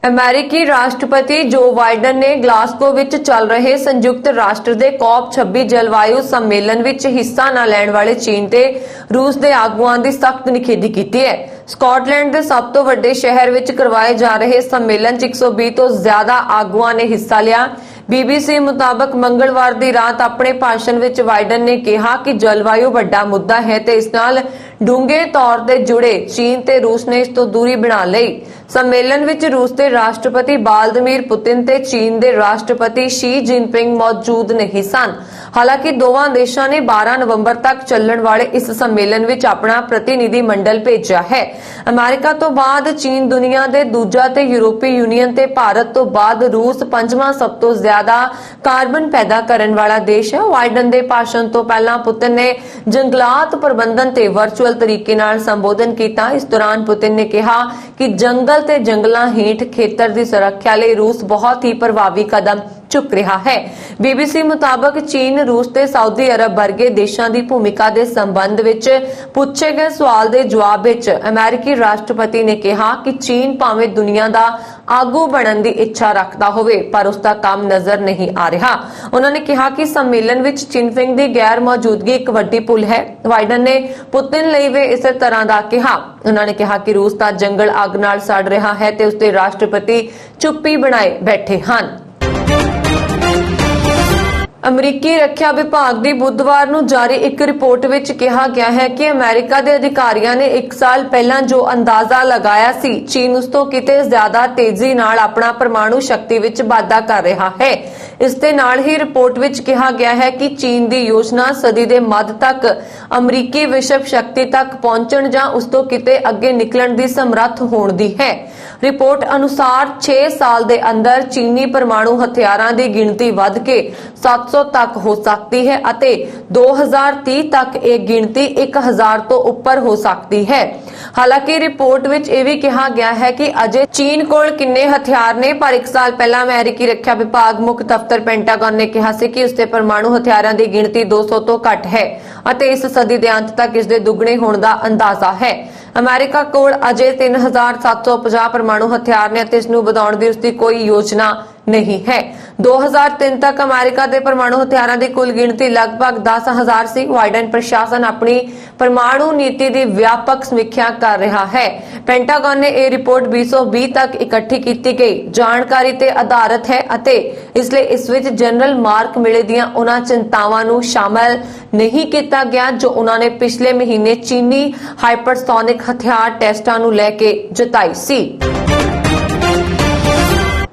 ਅਮਰੀਕੀ ਰਾਸ਼ਟਰਪਤੀ ਜੋ ਬਾਈਡਨ ਨੇ ਗਲਾਸਗੋ ਵਿੱਚ ਚੱਲ ਰਹੇ ਸੰਯੁਕਤ ਰਾਸ਼ਟਰ ਦੇ COP26 ਜਲਵਾਯੂ ਸੰਮੇਲਨ ਵਿੱਚ ਹਿੱਸਾ ਨਾ ਲੈਣ ਵਾਲੇ ਚੀਨ ਤੇ ਰੂਸ ਦੇ ਆਗੂਆਂ ਦੀ ਸਖਤ ਨਿਖੇਧੀ ਕੀਤੀ ਹੈ। ਸਕਾਟਲੈਂਡ ਦੇ ਸਭ ਤੋਂ ਵੱਡੇ ਸ਼ਹਿਰ ਵਿੱਚ ਕਰਵਾਏ ਜਾ ਰਹੇ ਸੰਮੇਲਨ 'ਚ 120 ਤੋਂ ਜ਼ਿਆਦਾ ਆਗੂਆਂ ਨੇ ਹਿੱਸਾ ਲਿਆ। BBC ਮੁਤਾਬਕ ਮੰਗਲਵਾਰ ਦੀ ਰਾਤ ਆਪਣੇ ਭਾਸ਼ਣ ਵਿੱਚ ਬਾਈਡਨ ਨੇ ਕਿਹਾ ਕਿ ਜਲਵਾਯੂ ਵੱਡਾ ਮੁੱਦਾ ਹੈ ਤੇ ਇਸ ਨਾਲ ਡੂੰਘੇ ਤੌਰ ਤੇ ਜੁੜੇ ਚੀਨ ਤੇ ਰੂਸ ਨੇ ਇਸ ਤੋਂ ਦੂਰੀ ਬਣਾ ਲਈ। ਸੰਮੇਲਨ ਵਿੱਚ ਰੂਸ ਦੇ ਰਾਸ਼ਟਰਪਤੀ ਵਲਾਦੀਮੀਰ ਪੁਤਿਨ ਤੇ ਚੀਨ ਦੇ ਰਾਸ਼ਟਰਪਤੀ ਸ਼ੀ ਜਿਨਪਿੰਗ ਮੌਜੂਦ ਨਹੀਂ ਸਨ। ਹਾਲਾਂਕਿ ਦੋਵਾਂ ਦੇਸ਼ਾਂ ਨੇ 12 ਨਵੰਬਰ ਤੱਕ ਚੱਲਣ ਵਾਲੇ ਇਸ ਸੰਮੇਲਨ ਵਿੱਚ ਆਪਣਾ ਪ੍ਰਤੀਨਿਧੀ ਮੰਡਲ ਭੇਜਿਆ ਹੈ। ਅਮਰੀਕਾ ਤੋਂ ਬਾਅਦ ਚੀਨ ਦੁਨੀਆ ਦੇ ਦੂਜਾ ਤੇ ਯੂਰਪੀ ਯੂਨੀਅਨ ਤੇ ਭਾਰਤ ਤੋਂ ਬਾਅਦ ਰੂਸ ਪੰਜਵਾਂ ਸਭ ਤੋਂ ਜ਼ਿਆਦਾ ਕਾਰਬਨ ਪੈਦਾ ਕਰਨ ਵਾਲਾ ਦੇਸ਼ ਹੈ। ਬਾਈਡਨ ਦੇ ਭਾਸ਼ਣ ਤੋਂ ਪਹਿਲਾਂ ਪੁਤਿਨ ਨੇ ਜੰਗਲਾਤ ਪ੍ਰਬੰਧਨ ਤੇ ਵਰਚੁਅਲ ਤਰੀਕੇ ਨਾਲ ਸੰਬੋਧਨ ਕੀਤਾ। ਇਸ ਦੌਰਾਨ ਪੁਤਿਨ ਨੇ ਕਿਹਾ ਕਿ ਜੰਗਲ ਤੇ ਜੰਗਲਾਂ ਹੇਠ ਖੇਤਰ ਦੀ ਸੁਰੱਖਿਆ ਲਈ ਰੂਸ ਬਹੁਤ ਹੀ ਪ੍ਰਭਾਵੀ ਕਦਮ ਚੁੱਕ ਰਿਹਾ ਹੈ। BBC ਮੁਤਾਬਕ ਚੀਨ, ਰੂਸ ਤੇ ਸਾਊਦੀ ਅਰਬ ਵਰਗੇ ਦੇਸ਼ਾਂ ਦੀ ਭੂਮਿਕਾ ਦੇ ਸੰਬੰਧ ਵਿੱਚ ਪੁੱਛੇ ਗਏ ਸਵਾਲ ਦੇ ਜਵਾਬ ਵਿੱਚ ਅਮਰੀਕੀ ਰਾਸ਼ਟਰਪਤੀ ਨੇ ਕਿਹਾ ਕਿ ਚੀਨ ਭਾਵੇਂ ਦੁਨੀਆ ਦਾ ਆਗੂ ਬਣਨ ਦੀ ਇੱਛਾ ਰੱਖਦਾ ਹੋਵੇ, ਪਰ ਉਸ ਦਾ ਕੰਮ ਨਜ਼ਰ ਨਹੀਂ ਆ ਰਿਹਾ। ਉਹਨਾਂ ਨੇ ਕਿਹਾ ਕਿ ਸੰਮੇਲਨ ਵਿੱਚ ਜਿਨਪਿੰਗ ਦੀ ਗੈਰ ਮੌਜੂਦਗੀ ਇੱਕ ਵੱਡੀ ਭੁੱਲ ਹੈ। ਬਾਈਡਨ ਨੇ ਪੁਤਿਨ ਲਈ ਵੀ ਇਸੇ ਤਰ੍ਹਾਂ ਦਾ ਕਿਹਾ। ਉਹਨਾਂ ਨੇ ਕਿਹਾ ਕਿ ਰੂਸ ਦਾ ਜੰਗਲ ਅੱਗ ਨਾਲ ਸੜ ਰਿਹਾ ਹੈ ਤੇ ਉਸਦੇ ਰਾਸ਼ਟਰਪਤੀ ਚੁੱਪੀ ਬਣਾਏ ਬੈਠੇ ਹਨ। ਅਮਰੀਕੀ ਰੱਖਿਆ ਵਿਭਾਗ ਦੀ ਬੁੱਧਵਾਰ ਨੂੰ ਜਾਰੀ ਇੱਕ ਰਿਪੋਰਟ ਵਿੱਚ ਕਿਹਾ ਗਿਆ ਹੈ ਕਿ ਅਮਰੀਕਾ ਦੇ ਅਧਿਕਾਰੀਆਂ ਨੇ 1 ਸਾਲ ਪਹਿਲਾਂ ਜੋ ਅੰਦਾਜ਼ਾ ਲਗਾਇਆ ਸੀ, ਚੀਨ ਉਸ ਤੋਂ ਕਿਤੇ ਜ਼ਿਆਦਾ ਤੇਜ਼ੀ ਨਾਲ ਆਪਣਾ ਪਰਮਾਣੂ ਸ਼ਕਤੀ ਵਿੱਚ ਵਾਧਾ ਕਰ ਰਿਹਾ ਹੈ। ਇਸ ਦੇ ਨਾਲ ਹੀ ਰਿਪੋਰਟ ਵਿੱਚ ਕਿਹਾ ਗਿਆ ਹੈ ਕਿ ਚੀਨ ਦੀ ਯੋਜਨਾ ਸਦੀ ਦੇ ਮੱਧ ਤੱਕ ਅਮਰੀਕੀ ਵਿਸ਼ਵ ਸ਼ਕਤੀ ਤੱਕ ਪਹੁੰਚਣ ਜਾਂ ਉਸ ਤੋਂ ਕਿਤੇ ਅੱਗੇ ਨਿਕਲਣ ਦੀ ਸਮਰੱਥ ਹੋਣ ਦੀ ਹੈ। ਰਿਪੋਰਟ ਅਨੁਸਾਰ 6 ਸਾਲ ਦੇ ਅੰਦਰ ਚੀਨੀ ਪਰਮਾਣੂ ਹਥਿਆਰਾਂ ਦੀ ਗਿਣਤੀ ਵੱਧ ਕੇ 700 ਤੱਕ ਹੋ ਸਕਦੀ ਹੈ ਅਤੇ 2030 ਤੱਕ ਇਹ ਗਿਣਤੀ 1000 ਤੋਂ ਉੱਪਰ ਹੋ ਸਕਦੀ ਹੈ। ਹਾਲਾਂਕਿ ਰਿਪੋਰਟ ਵਿੱਚ ਇਹ ਵੀ ਕਿਹਾ ਗਿਆ ਹੈ ਕਿ ਅਜੇ ਚੀਨ ਕੋਲ ਕਿੰਨੇ ਹਥਿਆਰ ਨੇ, ਪਰ 1 ਸਾਲ ਪਹਿਲਾਂ ਅਮਰੀਕੀ ਰੱਖਿਆ ਵਿਭਾਗ ਮੁੱਖ ਦਫ਼ਤਰ ਪੈਂਟਾਗਨ ਨੇ ਕਿਹਾ ਸੀ ਕਿ ਉਸਦੇ ਪਰਮਾਣੂ ਹਥਿਆਰਾਂ ਦੀ ਗਿਣਤੀ 200 ਤੋਂ ਘੱਟ ਹੈ ਅਤੇ ਇਸ ਸਦੀ ਦੇ ਅੰਤ ਤੱਕ ਇਸ ਦੇ ਦੁੱਗਣੇ ਹੋਣ ਦਾ ਅੰਦਾਜ਼ਾ ਹੈ। ਅਮਰੀਕਾ ਕੋਲ ਅਜੇ 3750 ਪਰਮਾਣੂ ਹਥਿਆਰ ਨੇ ਅਤੇ ਇਸ ਨੂੰ ਵਧਾਉਣ ਦੀ ਉਸਦੀ ਕੋਈ ਯੋਜਨਾ ਨਹੀਂ ਹੈ। 2003 ਤੱਕ ਅਮਰੀਕਾ ਦੇ ਪਰਮਾਣੂ ਹਥਿਆਰਾਂ ਦੀ ਕੁੱਲ ਗਿਣਤੀ ਲਗਭਗ 10,000 ਸੀ। ਬਾਈਡਨ ਪ੍ਰਸ਼ਾਸਨ ਆਪਣੀ ਪਰਮਾਣੂ ਨੀਤੀ ਦੀ ਵਿਆਪਕ ਸਮੀਖਿਆ ਕਰ ਰਿਹਾ ਹੈ। ਪੈਂਟਾਗਨ ਨੇ ਇਹ ਰਿਪੋਰਟ 2020 ਤੱਕ ਇਕੱਠੀ ਕੀਤੀ ਗਈ ਜਾਣਕਾਰੀ ਤੇ ਆਧਾਰਿਤ ਹੈ ਅਤੇ ਇਸ ਲਈ ਇਸ ਵਿੱਚ ਜਨਰਲ ਮਾਰਕ ਮਿਲੇ ਦੀਆਂ ਉਹਨਾਂ ਚਿੰਤਾਵਾਂ ਨੂੰ ਸ਼ਾਮਲ ਨਹੀਂ ਕੀਤਾ ਗਿਆ ਜੋ ਉਹਨਾਂ ਨੇ ਪਿਛਲੇ ਮਹੀਨੇ ਚੀਨੀ ਹਾਈਪਰਸੋਨਿਕ ਹਥਿਆਰ ਟੈਸਟਾਂ ਨੂੰ ਲੈ ਕੇ ਜਤਾਈ ਸੀ।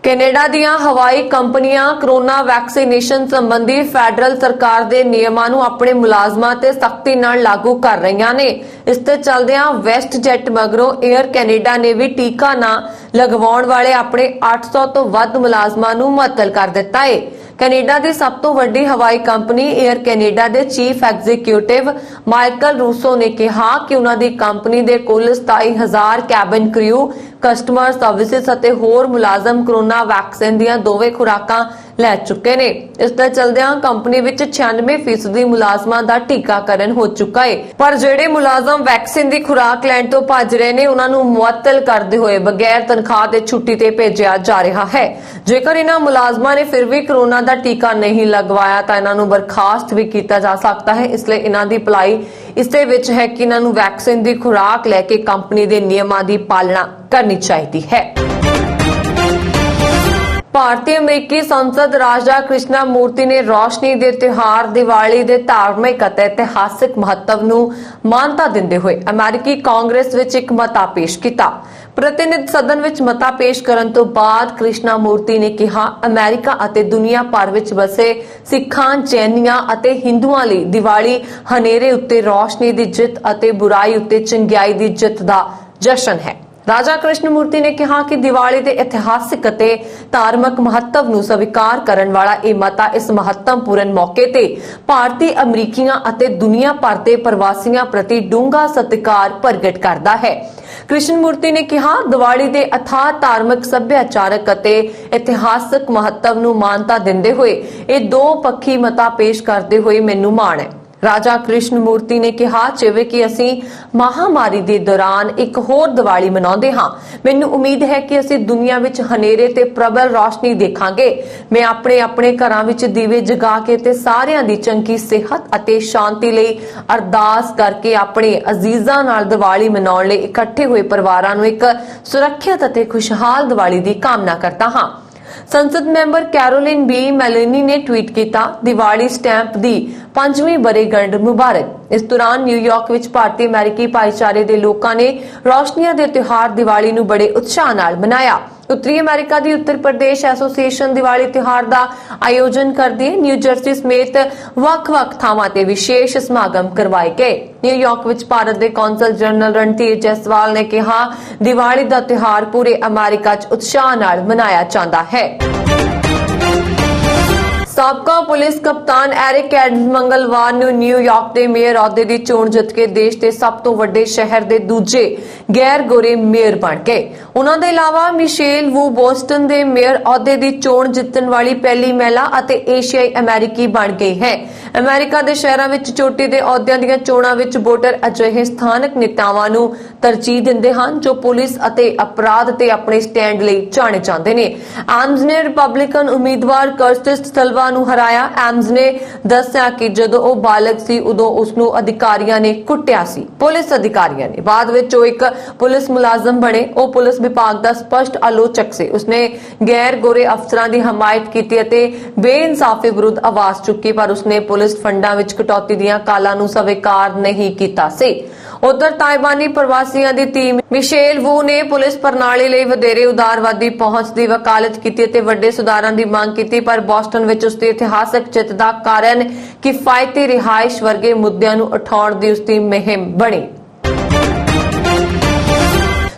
ਕੈਨੇਡਾ ਦੀਆਂ ਹਵਾਈ ਕੰਪਨੀਆਂ ਕੋਰੋਨਾ ਵੈਕਸੀਨੇਸ਼ਨ ਸੰਬੰਧੀ ਫੈਡਰਲ ਸਰਕਾਰ ਦੇ ਨਿਯਮਾਂ ਨੂੰ ਆਪਣੇ ਮੁਲਾਜ਼ਮਾਂ ਤੇ ਸਖਤੀ ਨਾਲ ਲਾਗੂ ਕਰ ਰਹੀਆਂ ਨੇ। ਇਸ ਤੇ ਚੱਲਦਿਆਂ ਵੈਸਟ ਜੈਟ ਮਗਰੋਂ 에ਅਰ ਕੈਨੇਡਾ ਨੇ ਵੀ ਟੀਕਾ ਨਾ ਲਗਵਾਉਣ ਵਾਲੇ ਆਪਣੇ 800 ਤੋਂ ਵੱਧ ਮੁਲਾਜ਼ਮਾਂ ਨੂੰ ਮੁਅੱਤਲ ਕਰ ਦਿੱਤਾ ਹੈ। ਕੈਨੇਡਾ ਦੀ ਸਭ ਤੋਂ ਵੱਡੀ ਹਵਾਈ ਕੰਪਨੀ 에ਅਰ ਕੈਨੇਡਾ ਦੇ ਚੀਫ ਐਗਜ਼ੀਕਿਊਟਿਵ ਮਾਈਕਲ ਰੂਸੋ ਨੇ ਕਿਹਾ ਕਿ ਉਹਨਾਂ ਦੀ ਕੰਪਨੀ ਦੇ ਕੁੱਲ 27000 ਕੈਬਨ ਕ੍ਰਿਊ, ਕਸਟਮਰ ਸਰਵਿਸਿਜ਼ ਅਤੇ ਹੋਰ ਮੁਲਾਜ਼ਮ ਕੋਰੋਨਾ ਵੈਕਸੀਨ ਦੀਆਂ ਦੋਵੇਂ ਖੁਰਾਕਾਂ ਲੈ ਚੁੱਕੇ ਨੇ। ਇਸ ਦੇ ਚਲਦਿਆਂ ਕੰਪਨੀ ਵਿੱਚ 96% ਮੁਲਾਜ਼ਮਾਂ ਦਾ ਟੀਕਾਕਰਨ ਹੋ ਚੁੱਕਾ ਹੈ, ਪਰ ਜਿਹੜੇ ਮੁਲਾਜ਼ਮ ਵੈਕਸੀਨ ਦੀ ਖੁਰਾਕ ਲੈਣ ਤੋਂ ਭੱਜ ਰਹੇ ਨੇ ਉਹਨਾਂ ਨੂੰ ਮੁਅੱਤਲ ਕਰਦੇ ਹੋਏ ਬਗੈਰ ਤਨਖਾਹ ਦੇ ਛੁੱਟੀ ਤੇ ਭੇਜਿਆ ਜਾ ਰਿਹਾ ਹੈ। ਜੇਕਰ ਇਹਨਾਂ ਮੁਲਾਜ਼ਮਾਂ ਨੇ ਫਿਰ ਵੀ ਕੋਰੋਨਾ ਦਾ ਟੀਕਾ ਨਹੀਂ ਲਗਵਾਇਆ ਤਾਂ ਇਹਨਾਂ ਨੂੰ ਬਰਖਾਸਤ ਵੀ ਕੀਤਾ ਜਾ ਸਕਦਾ ਹੈ। ਇਸ ਲਈ ਇਹਨਾਂ ਦੀ ਭਲਾਈ ਇਸੇ ਵਿੱਚ ਹੈ ਕਿ ਇਹਨਾਂ ਨੂੰ ਵੈਕਸੀਨ ਦੀ ਖੁਰਾਕ ਲੈ ਕੇ ਕੰਪਨੀ ਦੇ ਨਿਯਮਾਂ ਦੀ ਪਾਲਣਾ ਕਰਨੀ ਚਾਹੀਦੀ ਹੈ। ਭਾਰਤੀ ਅਮਰੀਕੀ ਸੰਸਦ ਰਾਜਾ ਕ੍ਰਿਸ਼ਨਾ ਮੂਰਤੀ ਨੇ ਰੋਸ਼ਨੀ ਦੇ ਤਿਉਹਾਰ ਦੀਵਾਲੀ ਦੇ ਧਾਰਮਿਕ ਅਤੇ ਇਤਿਹਾਸਕ ਮਹੱਤਵ ਨੂੰ ਮਾਨਤਾ ਦਿੰਦੇ ਹੋਏ ਅਮਰੀਕੀ ਕਾਂਗਰਸ ਵਿੱਚ ਇੱਕ ਮਤਾ ਪੇਸ਼ ਕੀਤਾ। ਪ੍ਰਤੀਨਿਧ ਸਦਨ ਵਿੱਚ ਮਤਾ ਪੇਸ਼ ਕਰਨ ਤੋਂ ਬਾਅਦ ਕ੍ਰਿਸ਼ਨਾ ਮੂਰਤੀ ਨੇ ਕਿਹਾ, ਅਮਰੀਕਾ ਅਤੇ ਦੁਨੀਆ ਭਰ ਵਿੱਚ ਵਸੇ ਸਿੱਖਾਂ, ਜੈਨੀਆਂ ਅਤੇ ਹਿੰਦੂਆਂ ਲਈ ਦੀਵਾਲੀ ਹਨੇਰੇ ਉੱਤੇ ਰੋਸ਼ਨੀ ਦੀ ਜਿੱਤ ਅਤੇ ਬੁਰਾਈ ਉੱਤੇ ਚੰਗਿਆਈ ਦੀ ਜਿੱਤ ਦਾ ਜਸ਼ਨ ਹੈ। ਰਾਜਾ ਕ੍ਰਿਸ਼ਨ ਮੂਰਤੀ ਨੇ ਕਿਹਾ ਕਿ ਦੀਵਾਲੀ ਦੇ ਇਤਿਹਾਸਿਕ ਅਤੇ ਧਾਰਮਿਕ ਮਹੱਤਵ ਨੂੰ ਸਵੀਕਾਰ ਕਰਨ ਵਾਲਾ ਇਹ ਮਤਾ ਇਸ ਮਹੱਤਵਪੂਰਨ ਮੌਕੇ ਤੇ ਭਾਰਤੀ ਅਮਰੀਕੀਆਂ ਅਤੇ ਦੁਨੀਆ ਭਰ ਦੇ ਪ੍ਰਵਾਸੀਆਂ ਪ੍ਰਤੀ ਡੂੰਘਾ ਸਤਿਕਾਰ ਪ੍ਰਗਟ ਕਰਦਾ ਹੈ। ਕ੍ਰਿਸ਼ਨ ਮੂਰਤੀ ਨੇ ਕਿਹਾ, ਦੀਵਾਲੀ ਦੇ ਅਥਾਹ ਧਾਰਮਿਕ, ਸੱਭਿਆਚਾਰਕ ਅਤੇ ਇਤਿਹਾਸਕ ਮਹੱਤਵ ਨੂੰ ਮਾਨਤਾ ਦਿੰਦੇ ਹੋਏ ਇਹ ਦੋ ਪੱਖੀ ਮਤਾ ਪੇਸ਼ ਕਰਦੇ ਹੋਏ ਮੈਨੂੰ ਮਾਣ ਹੈ। ਰਾਜਾ ਕ੍ਰਿਸ਼ਨ ਮੂਰਤੀ ਨੇ ਕਿਹਾ, ਜਿਵੇਂ ਕਿ ਅਸੀਂ ਮਹਾਮਾਰੀ ਦੇ ਦੌਰਾਨ ਇੱਕ ਹੋਰ ਦੀਵਾਲੀ ਮਨਾਉਂਦੇ ਹਾਂ, ਮੈਨੂੰ ਉਮੀਦ ਹੈ ਕਿ ਅਸੀਂ ਦੁਨੀਆ ਵਿੱਚ ਹਨੇਰੇ ਤੇ ਪ੍ਰਬਲ ਰੋਸ਼ਨੀ ਦੇਖਾਂਗੇ। ਮੈਂ ਆਪਣੇ ਘਰਾਂ ਵਿੱਚ ਦੀਵੇ ਜਗਾ ਕੇ ਤੇ ਸਾਰਿਆਂ ਦੀ ਚੰਗੀ ਸਿਹਤ ਅਤੇ ਸ਼ਾਂਤੀ ਲਈ ਅਰਦਾਸ ਕਰਕੇ ਆਪਣੇ ਅਜ਼ੀਜ਼ਾਂ ਨਾਲ ਦੀਵਾਲੀ ਮਨਾਉਣ ਲਈ ਇਕੱਠੇ ਹੋਏ ਪਰਿਵਾਰਾਂ ਨੂੰ ਇੱਕ ਸੁਰੱਖਿਅਤ ਅਤੇ ਖੁਸ਼ਹਾਲ ਦੀਵਾਲੀ ਦੀ ਕਾਮਨਾ ਕਰਦਾ ਹਾਂ। ਸੰਸਦ ਮੈਂਬਰ ਕੈਰੋਲਿਨ ਬੀ ਮੈਲੋਨੀ ਨੇ ਟਵੀਟ ਕੀਤਾ, ਦੀਵਾਲੀ ਸਟੈਂਪ ਦੀ 5ਵੀਂ ਵਰ੍ਹੇਗੰਢ ਮੁਬਾਰਕ। ਇਸ ਦੌਰਾਨ ਨਿਊਯਾਰਕ ਵਿੱਚ ਭਾਰਤੀ ਅਮਰੀਕੀ ਭਾਈਚਾਰੇ ਦੇ ਲੋਕਾਂ ਨੇ ਰੋਸ਼ਨੀਆਂ ਦੇ ਤਿਉਹਾਰ ਦੀਵਾਲੀ ਨੂੰ ਬੜੇ ਉਤਸ਼ਾਹ ਨਾਲ ਮਨਾਇਆ। ਉੱਤਰੀ ਅਮਰੀਕਾ ਦੀ ਉੱਤਰ ਪ੍ਰਦੇਸ਼ ਐਸੋਸੀਏਸ਼ਨ ਦੀਵਾਲੀ ਤਿਉਹਾਰ ਦਾ ਆਯੋਜਨ ਕਰਦੀ ਹੈ। ਨਿਊ ਜਰਸੀ ਸਮੇਤ ਵੱਖ-ਵੱਖ ਥਾਵਾਂ ਤੇ ਵਿਸ਼ੇਸ਼ ਸਮਾਗਮ ਕਰਵਾਏ ਗਏ। ਨਿਊਯਾਰਕ ਵਿੱਚ ਭਾਰਤ ਦੇ ਕੌਂਸਲ ਜਨਰਲ ਰਣਧੀਰ ਜੈਸਵਾਲ ਨੇ ਕਿਹਾ, ਦੀਵਾਲੀ ਦਾ ਤਿਉਹਾਰ ਪੂਰੇ ਅਮਰੀਕਾ 'ਚ ਉਤਸ਼ਾਹ ਨਾਲ ਮਨਾਇਆ ਜਾਂਦਾ ਹੈ। ਸਾਬਕਾ ਪੁਲਿਸ ਕਪਤਾਨ ਐਰਿਕ ਐਡਮਜ਼ ਮੰਗਲਵਾਰ ਨੂੰ ਨਿਊਯਾਰਕ ਦੇ ਮੇਅਰ ਅਹੁਦੇ ਦੀ ਚੋਣ ਜਿੱਤ ਕੇ ਦੇਸ਼ ਦੇ ਸਭ ਤੋਂ ਵੱਡੇ ਸ਼ਹਿਰ ਦੇ ਦੂਜੇ ਗੈਰ ਗੋਰੇ ਮੇਅਰ ਬਣ ਗਏ। ਉਹਨਾਂ ਦੇ ਇਲਾਵਾ ਮਿਸ਼ੇਲ ਵੂ ਬੋਸਟਨ ਦੇ ਮੇਅਰ ਅਹੁਦੇ ਦੀ ਚੋਣ ਜਿੱਤਣ ਵਾਲੀ ਪਹਿਲੀ ਮਹਿਲਾ ਅਤੇ ਏਸ਼ੀਆਈ ਅਮਰੀਕੀ ਬਣ ਗਈ ਹੈ। ਅਮਰੀਕਾ ਦੇ ਸ਼ਹਿਰਾਂ ਵਿੱਚ ਚੋਟੀ ਦੇ ਅਹੁਦਿਆਂ ਦੀਆਂ ਚੋਣਾਂ ਵਿੱਚ ਵੋਟਰ ਅਜਿਹੇ ਸਥਾਨਕ ਨੇਤਾਵਾਂ ਨੂੰ ਤਰਜੀਹ ਦਿੰਦੇ ਹਨ ਜੋ ਪੁਲਿਸ ਅਤੇ ਅਪਰਾਧ ਤੇ ਆਪਣੇ ਸਟੈਂਡ ਲਈ ਜਾਣੇ ਜਾਂਦੇ ਨੇ। ਐਮਸ ਨੇ ਰਿਪਬਲਿਕਨ ਉਮੀਦਵਾਰ ਕਰਸਟਿਸ ਸਿਲਵਾ ਨੂੰ ਹਰਾਇਆ। ਐਮਸ ਨੇ ਦੱਸਿਆ ਕਿ ਜਦੋਂ ਉਹ ਬਾਲਗ ਸੀ ਉਦੋਂ ਉਸ ਨੂੰ ਅਧਿਕਾਰੀਆਂ ਨੇ ਕੁੱਟਿਆ ਸੀ। ਪੁਲਿਸ ਅਧਿਕਾਰੀਆਂ ਨੇ ਬਾਅਦ ਵਿੱਚ ਉਹ ਇੱਕ ਪੁਲਿਸ ਮੁਲਾਜ਼ਮ ਬਣੇ। ਉਹ ਪੁਲਿਸ ਵਿਭਾਗ ਦਾ ਸਪਸ਼ਟ ਆਲੋਚਕ ਸੀ। ਉਸਨੇ ਗੈਰ ਗੋਰੇ ਅਫਸਰਾਂ ਦੀ ਹਮਾਇਤ ਕੀਤੀ ਅਤੇ ਬੇਇਨਸਾਫੀ ਵਿਰੁੱਧ ਆਵਾਜ਼ ਚੁੱਕੀ, ਪਰ ਉਸਨੇ ਪੁਲਿਸ ਫੰਡਾਂ ਵਿੱਚ ਕਟੌਤੀ ਦੀਆਂ ਕਾਲਾਂ ਨੂੰ ਸਵੀਕਾਰ ਨਹੀਂ ਕੀਤਾ ਸੀ। ਉਧਰ ਤਾਇਵਾਨੀ ਪ੍ਰਵਾਸੀਆਂ ਦੀ ਟੀਮ ਮਿਸ਼ੇਲ ਵੂ ਨੇ ਪੁਲਿਸ ਪ੍ਰਣਾਲੀ ਲਈ ਵਧੇਰੇ ਉਦਾਰਵਾਦੀ ਪਹੁੰਚ ਦੀ ਵਕਾਲਤ ਕੀਤੀ ਅਤੇ ਵੱਡੇ ਸੁਧਾਰਾਂ ਦੀ ਮੰਗ ਕੀਤੀ, ਪਰ ਬੋਸਟਨ ਵਿੱਚ ਉਸਦੀ ਇਤਿਹਾਸਕ ਜਿੱਤ ਦਾ ਕਾਰਨ ਕਿਫਾਇਤੀ ਰਿਹਾਇਸ਼ ਵਰਗੇ ਮੁੱਦਿਆਂ ਨੂੰ ਉਠਾਉਣ ਦੀ ਉਸਦੀ ਮੁਹਿੰਮ ਬਣੀ।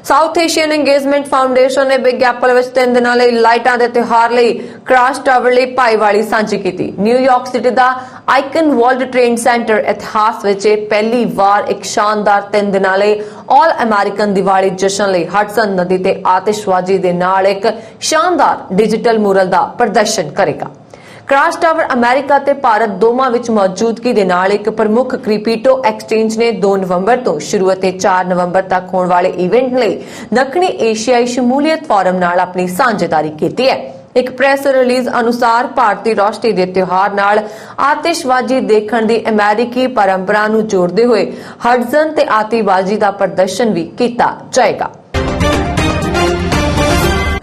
ਸਾਊਥ ਏਸ਼ੀਅਨ ਇੰਗੇਜਮੈਂਟ ਫਾਊਂਡੇਸ਼ਨ ਨੇ ਬਿਗ ਐਪਲ ਵਿੱਚ 3 ਦਿਨਾਂ ਲਈ ਲਾਈਟਾਂ ਦੇ ਤਿਉਹਾਰ ਲਈ ਕ੍ਰਾਸ ਟਾਵਰ ਲਈ ਭਾਈਵਾਲੀ ਸਾਂਝੀ ਕੀਤੀ। ਨਿਊਯਾਰਕ ਸਿਟੀ ਦਾ ਆਈਕਨ ਵਰਲਡ ਟ੍ਰੇਡ ਸੈਂਟਰ ਇਤਿਹਾਸ ਵਿੱਚ ਪਹਿਲੀ ਵਾਰ ਇੱਕ ਸ਼ਾਨਦਾਰ 3 ਦਿਨਾਂ ਲਈ ਆਲ ਅਮਰੀਕਨ ਦੀਵਾਲੀ ਜਸ਼ਨ ਲਈ ਹਡਸਨ ਨਦੀ ਤੇ ਆਤਿਸ਼ਬਾਜ਼ੀ ਦੇ ਨਾਲ ਇੱਕ ਸ਼ਾਨਦਾਰ ਡਿਜੀਟਲ ਮੂਰਲ ਦਾ ਪ੍ਰਦਰਸ਼ਨ ਕਰੇਗਾ। ਕ੍ਰਾਸ ਟਾਵਰ ਅਮਰੀਕਾ ਤੇ ਭਾਰਤ ਦੋਵਾਂ ਵਿੱਚ ਮੌਜੂਦਗੀ ਦੇ ਨਾਲ ਇੱਕ ਪ੍ਰਮੁੱਖ ਕ੍ਰਿਪਟੋ ਐਕਸਚੇਂਜ ਨੇ 2 ਨਵੰਬਰ ਤੋਂ ਸ਼ੁਰੂ ਅਤੇ 4 ਨਵੰਬਰ ਤੱਕ ਹੋਣ ਵਾਲੇ ਇਵੈਂਟ ਲਈ ਦੱਖਣੀ ਏਸ਼ੀਆਈ ਸ਼ਮੂਲੀਅਤ ਫੋਰਮ ਨਾਲ ਆਪਣੀ ਸਾਂਝੇਦਾਰੀ ਕੀਤੀ ਹੈ। ਇੱਕ ਪ੍ਰੈਸ ਰਿਲੀਜ਼ ਅਨੁਸਾਰ ਭਾਰਤੀ ਰੋਸ਼ਨੀ ਦੇ ਤਿਉਹਾਰ ਨਾਲ ਆਤਿਸ਼ਬਾਜ਼ੀ ਦੇਖਣ ਦੀ ਅਮਰੀਕੀ ਪਰੰਪਰਾ ਨੂੰ ਜੋੜਦੇ ਹੋਏ ਹਡਸਨ ਤੇ ਆਤਿਸ਼ਬਾਜ਼ੀ ਦਾ ਪ੍ਰਦਰਸ਼ਨ ਵੀ ਕੀਤਾ ਜਾਏਗਾ।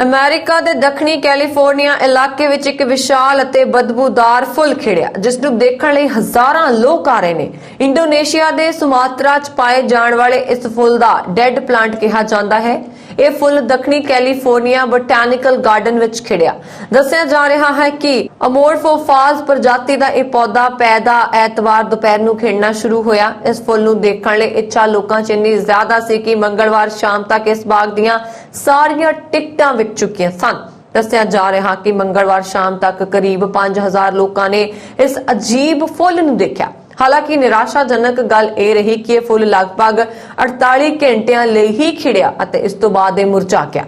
ਅਮਰੀਕਾ ਦੇ ਦੱਖਣੀ ਕੈਲੀਫੋਰਨੀਆ ਇਲਾਕੇ ਵਿੱਚ ਇੱਕ ਵਿਸ਼ਾਲ ਅਤੇ ਬਦਬੂਦਾਰ ਫੁੱਲ ਖਿੜਿਆ, ਜਿਸ ਨੂੰ ਦੇਖਣ ਲਈ ਹਜ਼ਾਰਾਂ ਲੋਕ ਆ ਰਹੇ ਨੇ। ਇੰਡੋਨੇਸ਼ੀਆ ਦੇ ਸੁਮਾਤਰਾ 'ਚ ਪਾਏ ਜਾਣ ਵਾਲੇ ਇਸ ਫੁੱਲ ਦਾ ਡੈਡ ਪਲਾਂਟ ਕਿਹਾ ਜਾਂਦਾ ਹੈ। ਇਹ ਫੁੱਲ ਦੱਖਣੀ ਕੈਲੀਫੋਰਨੀਆ ਬੋਟੈਨੀਕਲ ਗਾਰਡਨ ਵਿੱਚ ਖਿੜਿਆ। ਦੱਸਿਆ ਜਾ ਰਿਹਾ ਹੈ ਕਿ ਅਮੋਰਫੋਫਾਜ਼ ਪ੍ਰਜਾਤੀ ਦਾ ਇਹ ਪੌਦਾ ਪੈਦਾ ਐਤਵਾਰ ਦੁਪਹਿਰ ਨੂੰ ਖਿੜਨਾ ਸ਼ੁਰੂ ਹੋਇਆ। ਇਸ ਫੁੱਲ ਨੂੰ ਦੇਖਣ ਲਈ ਇੱਛਾ ਲੋਕਾਂ 'ਚ ਇੰਨੀ ਜ਼ਿਆਦਾ ਸੀ ਕਿ ਮੰਗਲਵਾਰ ਸ਼ਾਮ ਤੱਕ ਇਸ ਬਾਗ ਦੀਆਂ ਸਾਰੀਆਂ ਟਿਕਟਾਂ ਵਿਕ ਚੁੱਕੀਆਂ ਸਨ। ਦੱਸਿਆ ਜਾ ਰਿਹਾ ਕਿ ਮੰਗਲਵਾਰ ਸ਼ਾਮ ਤੱਕ ਕਰੀਬ 5000 ਲੋਕਾਂ ਨੇ ਇਸ ਅਜੀਬ ਫੁੱਲ ਨੂੰ ਦੇਖਿਆ। ਹਾਲਾਂਕਿ ਨਿਰਾਸ਼ਾਜਨਕ ਗੱਲ ਇਹ ਰਹੀ ਕਿ ਇਹ ਫੁੱਲ ਲਗਭਗ 48 ਘੰਟਿਆਂ ਲਈ ਹੀ ਖਿੜਿਆ ਅਤੇ ਇਸ ਤੋਂ ਬਾਅਦ ਇਹ ਮੁਰਝਾ ਗਿਆ।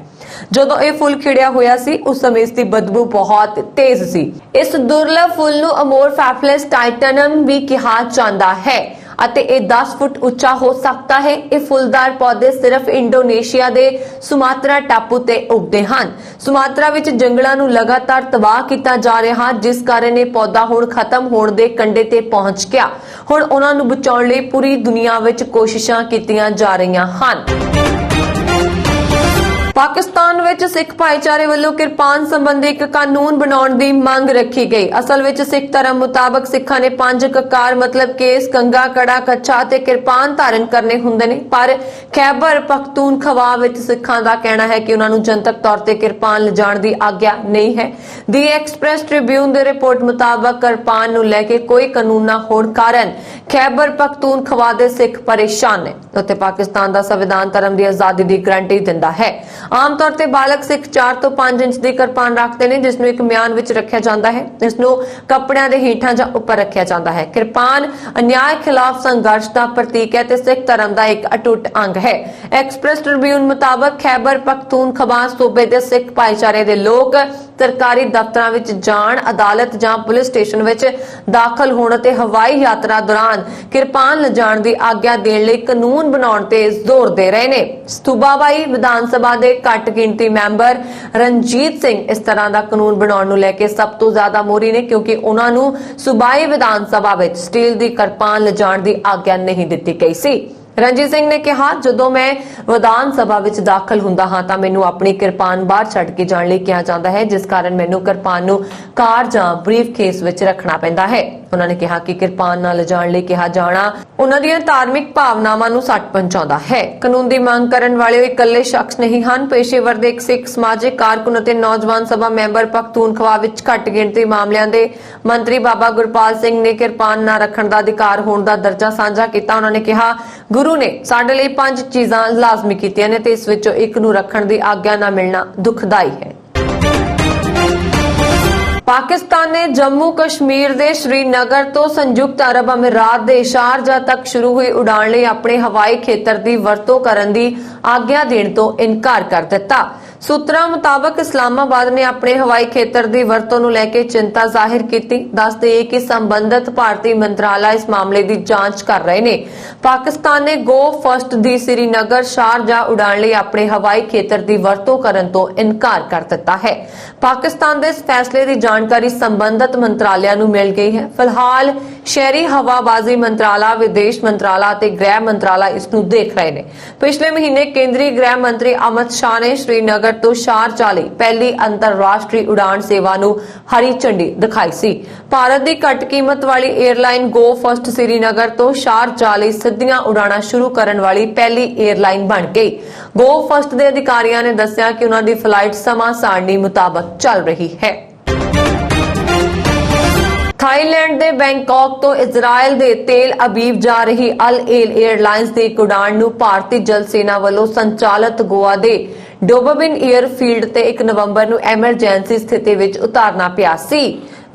ਜਦੋਂ ਇਹ ਫੁੱਲ ਖਿੜਿਆ ਹੋਇਆ ਸੀ ਉਸ ਸਮੇਂ ਇਸ ਦੀ ਬਦਬੂ ਬਹੁਤ ਤੇਜ਼ ਸੀ। ਇਸ ਦੁਰਲਭ ਫੁੱਲ ਨੂੰ ਅਮੋਰਫੈਫਲਸ ਟਾਈਟਨਮ ਵੀ ਕਿਹਾ ਜਾਂਦਾ ਹੈ ਅਤੇ ਇਹ 10 ਫੁੱਟ ਉੱਚਾ ਹੋ ਸਕਦਾ ਹੈ। ਇਹ ਫੁੱਲਦਾਰ ਪੌਦੇ ਸਿਰਫ ਇੰਡੋਨੇਸ਼ੀਆ ਦੇ ਸੁਮਾਤਰਾ ਟਾਪੂ ਤੇ ਉੱਗਦੇ ਹਨ। ਸੁਮਾਤਰਾ ਵਿੱਚ ਜੰਗਲਾਂ ਨੂੰ ਲਗਾਤਾਰ ਤਬਾਹ ਕੀਤਾ ਜਾ ਰਿਹਾ, ਜਿਸ ਕਾਰਨ ਇਹ ਪੌਦਾ ਹੁਣ ਖਤਮ ਹੋਣ ਦੇ ਕੰਢੇ ਤੇ ਪਹੁੰਚ ਗਿਆ। ਹੁਣ ਉਹਨਾਂ ਨੂੰ ਬਚਾਉਣ ਲਈ ਪੂਰੀ ਦੁਨੀਆ ਵਿੱਚ ਕੋਸ਼ਿਸ਼ਾਂ ਕੀਤੀਆਂ ਜਾ ਰਹੀਆਂ ਹਨ। ਪਾਕਿਸਤਾਨ ਵਿੱਚ ਸਿੱਖ ਭਾਈਚਾਰੇ ਵੱਲੋਂ ਕਿਰਪਾਨ ਸੰਬੰਧੀ ਇੱਕ ਕਾਨੂੰਨ ਬਣਾਉਣ ਦੀ ਮੰਗ ਰੱਖੀ ਗਈ। ਅਸਲ ਵਿੱਚ ਸਿੱਖ ਧਰਮ ਮੁਤਾਬਕ ਸਿੱਖਾਂ ਨੇ 5 ਕਕਾਰ ਮਤਲਬ ਕੇਸ, ਕੰਗਾ, ਕੜਾ, ਕੱਛਾ ਅਤੇ ਕਿਰਪਾਨ ਧਾਰਨ ਕਰਨੇ ਹੁੰਦੇ ਨੇ, ਪਰ ਖੈਬਰ ਪਖਤੂਨਖਵਾ ਵਿੱਚ ਸਿੱਖਾਂ ਦਾ ਕਹਿਣਾ ਹੈ ਕਿ ਉਹਨਾਂ ਨੂੰ ਜਨਤਕ ਤੌਰ ਤੇ ਕਿਰਪਾਨ ਲਿਜਾਣ ਦੀ ਆਗਿਆ ਨਹੀਂ ਹੈ। ਦੀ ਐਕਸਪ੍ਰੈਸ ਟ੍ਰਿਬਿਊਨ ਦੇ ਰਿਪੋਰਟ ਮੁਤਾਬਕ ਕਿਰਪਾਨ ਨੂੰ ਲੈ ਕੇ ਕੋਈ ਕਾਨੂੰਨ ਨਾ ਹੋਣ ਕਾਰਨ ਖੈਬਰ ਪਖਤੂਨਖਵਾ ਦੇ ਸਿੱਖ ਪਰੇਸ਼ਾਨ ਨੇ। ਉੱਥੇ ਪਾਕਿਸਤਾਨ ਦਾ ਸੰਵਿਧਾਨ ਧਰਮ ਦੀ ਆਜ਼ਾਦੀ ਦੀ ਗਰੰਟੀ ਦਿੰਦਾ ਹੈ। ਆਮ ਤੌਰ ਤੇ ਬਾਲਗ ਸਿੱਖ 4 ਤੋਂ 5 ਇੰਚ ਦੀ ਕਿਰਪਾਨ ਰੱਖਦੇ ਨੇ, ਜਿਸ ਨੂੰ ਇੱਕ ਮਿਆਨ ਵਿੱਚ ਰੱਖਿਆ ਜਾਂਦਾ ਹੈ। ਇਸ ਨੂੰ ਕੱਪੜਿਆਂ ਦੇ ਹੇਠਾਂ ਜਾਂ ਉੱਪਰ ਰੱਖਿਆ ਜਾਂਦਾ ਹੈ। ਕਿਰਪਾਨ ਅਨਿਆਏ ਖਿਲਾਫ ਸੰਘਰਸ਼ ਦਾ ਪ੍ਰਤੀਕ ਹੈ ਤੇ ਸਿੱਖ ਧਰਮ ਦਾ ਇੱਕ ਅਟੁੱਟ ਅੰਗ ਹੈ। ਐਕਸਪ੍ਰੈਸ ਟ੍ਰਿਬਿਊਨ ਮੁਤਾਬਕ ਖੈਬਰ ਪਖਤੂਨਖਵਾ ਸੂਬੇ ਦੇ ਸਿੱਖ ਭਾਈਚਾਰੇ ਦੇ ਲੋਕ ਸਰਕਾਰੀ ਦਫ਼ਤਰਾਂ ਵਿੱਚ ਜਾਣ, ਅਦਾਲਤ ਜਾਂ ਪੁਲਿਸ ਸਟੇਸ਼ਨ ਵਿੱਚ ਦਾਖਲ ਹੋਣ ਅਤੇ ਹਵਾਈ ਯਾਤਰਾ ਦੌਰਾਨ ਕਿਰਪਾਨ ਲਿਜਾਣ ਦੀ ਆਗਿਆ ਦੇਣ ਲਈ ਕਾਨੂੰਨ ਬਣਾਉਣ ਤੇ ਜ਼ੋਰ ਦੇ ਰਹੇ ਨੇ। ਸੂਬਾਬਾਈ ਵਿਧਾਨ ਸਭਾ ਦੇ ਘੱਟ ਗਿਣਤੀ ਮੈਂਬਰ ਰਣਜੀਤ ਸਿੰਘ ਇਸ ਤਰ੍ਹਾਂ ਦਾ ਕਾਨੂੰਨ ਬਣਾਉਣ ਨੂੰ ਲੈ ਕੇ ਸਭ ਤੋਂ ਜ਼ਿਆਦਾ ਮੋਹਰੀ ਨੇ, ਕਿਉਂਕਿ ਉਹਨਾਂ ਨੂੰ ਸੂਬਾਈ ਵਿਧਾਨ ਸਭਾ ਵਿੱਚ ਸਟੀਲ ਦੀ ਕਿਰਪਾਨ ਲਿਜਾਣ ਦੀ ਆਗਿਆ ਨਹੀਂ ਦਿੱਤੀ ਗਈ ਸੀ। ਰਣਜੀਤ ਸਿੰਘ ਨੇ ਕਿਹਾ, ਜਦੋਂ ਮੈਂ ਵਿਧਾਨ ਸਭਾ ਵਿੱਚ ਦਾਖਲ ਹੁੰਦਾ ਹਾਂ ਤਾਂ ਮੈਨੂੰ ਆਪਣੀ ਕਿਰਪਾਨ ਬਾਹਰ ਛੱਡ ਕੇ ਜਾਣ ਲਈ ਕਿਹਾ ਜਾਂਦਾ ਹੈ, ਜਿਸ ਕਾਰਨ ਮੈਨੂੰ ਕਿਰਪਾਨ ਨੂੰ ਕਾਰ ਜਾਂ ਬਰੀਫ ਕੇਸ ਵਿੱਚ ਰੱਖਣਾ ਪੈਂਦਾ ਹੈ। ਉਹਨਾਂ ਨੇ ਕਿਹਾ ਕਿ ਕਿਰਪਾਨ ਨਾਲ ਲਿਜਾਣ ਲਈ ਕਿਹਾ ਜਾਣਾ ਉਹਨਾਂ ਦੀਆਂ ਧਾਰਮਿਕ ਭਾਵਨਾਵਾਂ ਨੂੰ ਸੱਟ ਪਹੁੰਚਾਉਂਦਾ ਹੈ। ਕਾਨੂੰਨ ਦੀ ਮੰਗ ਕਰਨ ਵਾਲੇ ਉਹ ਇਕੱਲੇ ਸ਼ਖਸ ਨਹੀਂ ਹਨ। ਪੇਸ਼ੇਵਰ ਦੇ ਇੱਕ ਸਿੱਖ ਸਮਾਜਿਕ ਕਾਰਕੁਨ ਅਤੇ ਨੌਜਵਾਨ ਸਭਾ ਮੈਂਬਰ ਪਖਤੂਨਖਵਾ ਵਿੱਚ ਘੱਟ ਗਿਣਤੀ ਮਾਮਲਿਆਂ ਦੇ ਮੰਤਰੀ ਬਾਬਾ ਗੁਰਪਾਲ ਸਿੰਘ ਨੇ ਕਿਰਪਾਨ ਨਾ ਰੱਖਣ ਦਾ ਅਧਿਕਾਰ ਹੋਣ ਦਾ ਦਰਜਾ ਸਾਂਝਾ ਕੀਤਾ। ਉਹਨਾਂ ਨੇ ਕਿਹਾ, ਗੁਰੂ ਨੇ ਸਾਡੇ ਲਈ 5 ਚੀਜ਼ਾਂ ਲਾਜ਼ਮੀ ਕੀਤੀਆਂ ਨੇ ਤੇ ਇਸ ਵਿੱਚੋਂ ਇੱਕ ਨੂੰ ਰੱਖਣ ਦੀ ਆਗਿਆ ਨਾ ਮਿਲਣਾ ਦੁਖਦਾਈ ਹੈ। ਪਾਕਿਸਤਾਨ ਨੇ ਜੰਮੂ ਕਸ਼ਮੀਰ ਦੇ ਸ਼੍ਰੀਨਗਰ ਤੋਂ ਸੰਯੁਕਤ ਅਰਬ ਅਮੀਰਾਤ ਦੇ ਸ਼ਾਰਜਾ ਤੱਕ ਸ਼ੁਰੂ ਹੋਈ ਉਡਾਣ ਲਈ ਆਪਣੇ ਹਵਾਈ ਖੇਤਰ ਦੀ ਵਰਤੋਂ ਕਰਨ ਦੀ ਆਗਿਆ ਦੇਣ ਤੋਂ ਇਨਕਾਰ ਕਰ ਦਿੱਤਾ। ਸੂਤਰਾਂ ਮੁਤਾਬਕ ਇਸਲਾਮਾਬਾਦ ਨੇ ਆਪਣੇ ਹਵਾਈ ਖੇਤਰ ਦੀ ਵਰਤੋਂ ਨੂੰ ਲੈ ਕੇ ਚਿੰਤਾ ਜ਼ਾਹਿਰ ਕੀਤੀ। ਦੱਸ ਦਈਏ ਕਿ ਸੰਬੰਧਿਤ ਭਾਰਤੀ ਮੰਤਰਾਲਾ ਇਸ ਮਾਮਲੇ ਦੀ ਜਾਂਚ ਕਰ ਰਹੇ ਨੇ। ਪਾਕਿਸਤਾਨ ਨੇ ਗੋ ਫਸਟ ਦੀ ਸ੍ਰੀਨਗਰ ਸ਼ਾਰਜਾਹ ਉਡਾਣ ਲਈ ਆਪਣੇ ਹਵਾਈ ਖੇਤਰ ਦੀ ਵਰਤੋਂ ਕਰਨ ਤੋਂ ਇਨਕਾਰ ਕਰ ਦਿੱਤਾ ਹੈ। ਪਾਕਿਸਤਾਨ ਦੇ ਇਸ ਫੈਸਲੇ ਦੀ ਜਾਣਕਾਰੀ ਸੰਬੰਧਿਤ ਮੰਤਰਾਲਿਆਂ ਨੂੰ ਮਿਲ ਗਈ ਹੈ। ਫਿਲਹਾਲ ਸ਼ਹਿਰੀ ਹਵਾਬਾਜ਼ੀ ਮੰਤਰਾਲਾ, ਵਿਦੇਸ਼ ਮੰਤਰਾਲਾ ਅਤੇ ਗ੍ਰਹਿ ਮੰਤਰਾਲਾ ਇਸ ਨੂੰ ਦੇਖ ਰਹੇ ਨੇ। ਪਿਛਲੇ ਮਹੀਨੇ ਕੇਂਦਰੀ ਗ੍ਰਹਿ ਮੰਤਰੀ ਅਮਿਤ ਸ਼ਾਹ ਨੇ ਸ੍ਰੀਨਗਰ ਤੋਂ ਸ਼ਾਰਜਾਹ ਲਈ ਪਹਿਲੀ ਅੰਤਰਰਾਸ਼ਟਰੀ ਉਡਾਣ ਸੇਵਾ ਨੂੰ ਹਰੀ ਝੰਡੀ ਦਿਖਾਈ ਸੀ। ਭਾਰਤ ਦੀ ਘੱਟ ਕੀਮਤ ਵਾਲੀ 에ਅਰਲਾਈਨ ਗੋ ਫਸਟ ਸ੍ਰੀਨਗਰ ਤੋਂ ਸ਼ਾਰਜਾਹ ਲਈ ਸਿੱਧੀਆਂ ਉਡਾਣਾਂ ਸ਼ੁਰੂ ਕਰਨ ਵਾਲੀ ਪਹਿਲੀ 에ਅਰਲਾਈਨ ਬਣ ਗਈ। ਗੋ ਫਸਟ ਦੇ ਅਧਿਕਾਰੀਆਂ ਨੇ ਦੱਸਿਆ ਕਿ ਉਹਨਾਂ ਦੀ ਫਲਾਈਟ ਸਮਾਂ ਸਾਰਣੀ ਮੁਤਾਬਕ ਚੱਲ ਰਹੀ ਹੈ। ਥਾਈਲੈਂਡ ਦੇ ਬੈਂਕਾਕ ਤੋਂ ਇਜ਼ਰਾਈਲ ਦੇ ਤੇਲ ਅਬੀਬ ਜਾ ਰਹੀ ਅਲ ਏਲ 에ਅਰਲਾਈਨਸ ਦੀ ਇੱਕ ਉਡਾਣ ਨੂੰ ਭਾਰਤੀ ਜਲ ਸੈਨਾ ਵੱਲੋਂ ਸੰਚਾਲਿਤ ਗੋਆ ਦੇ ਡੋਬੋਬਿਨ 에ਅਰਫੀਲਡ ਤੇ 1 ਨਵੰਬਰ ਨੂੰ ਐਮਰਜੈਂਸੀ ਸਥਿਤੀ ਵਿੱਚ ਉਤਾਰਨਾ ਪਿਆ ਸੀ।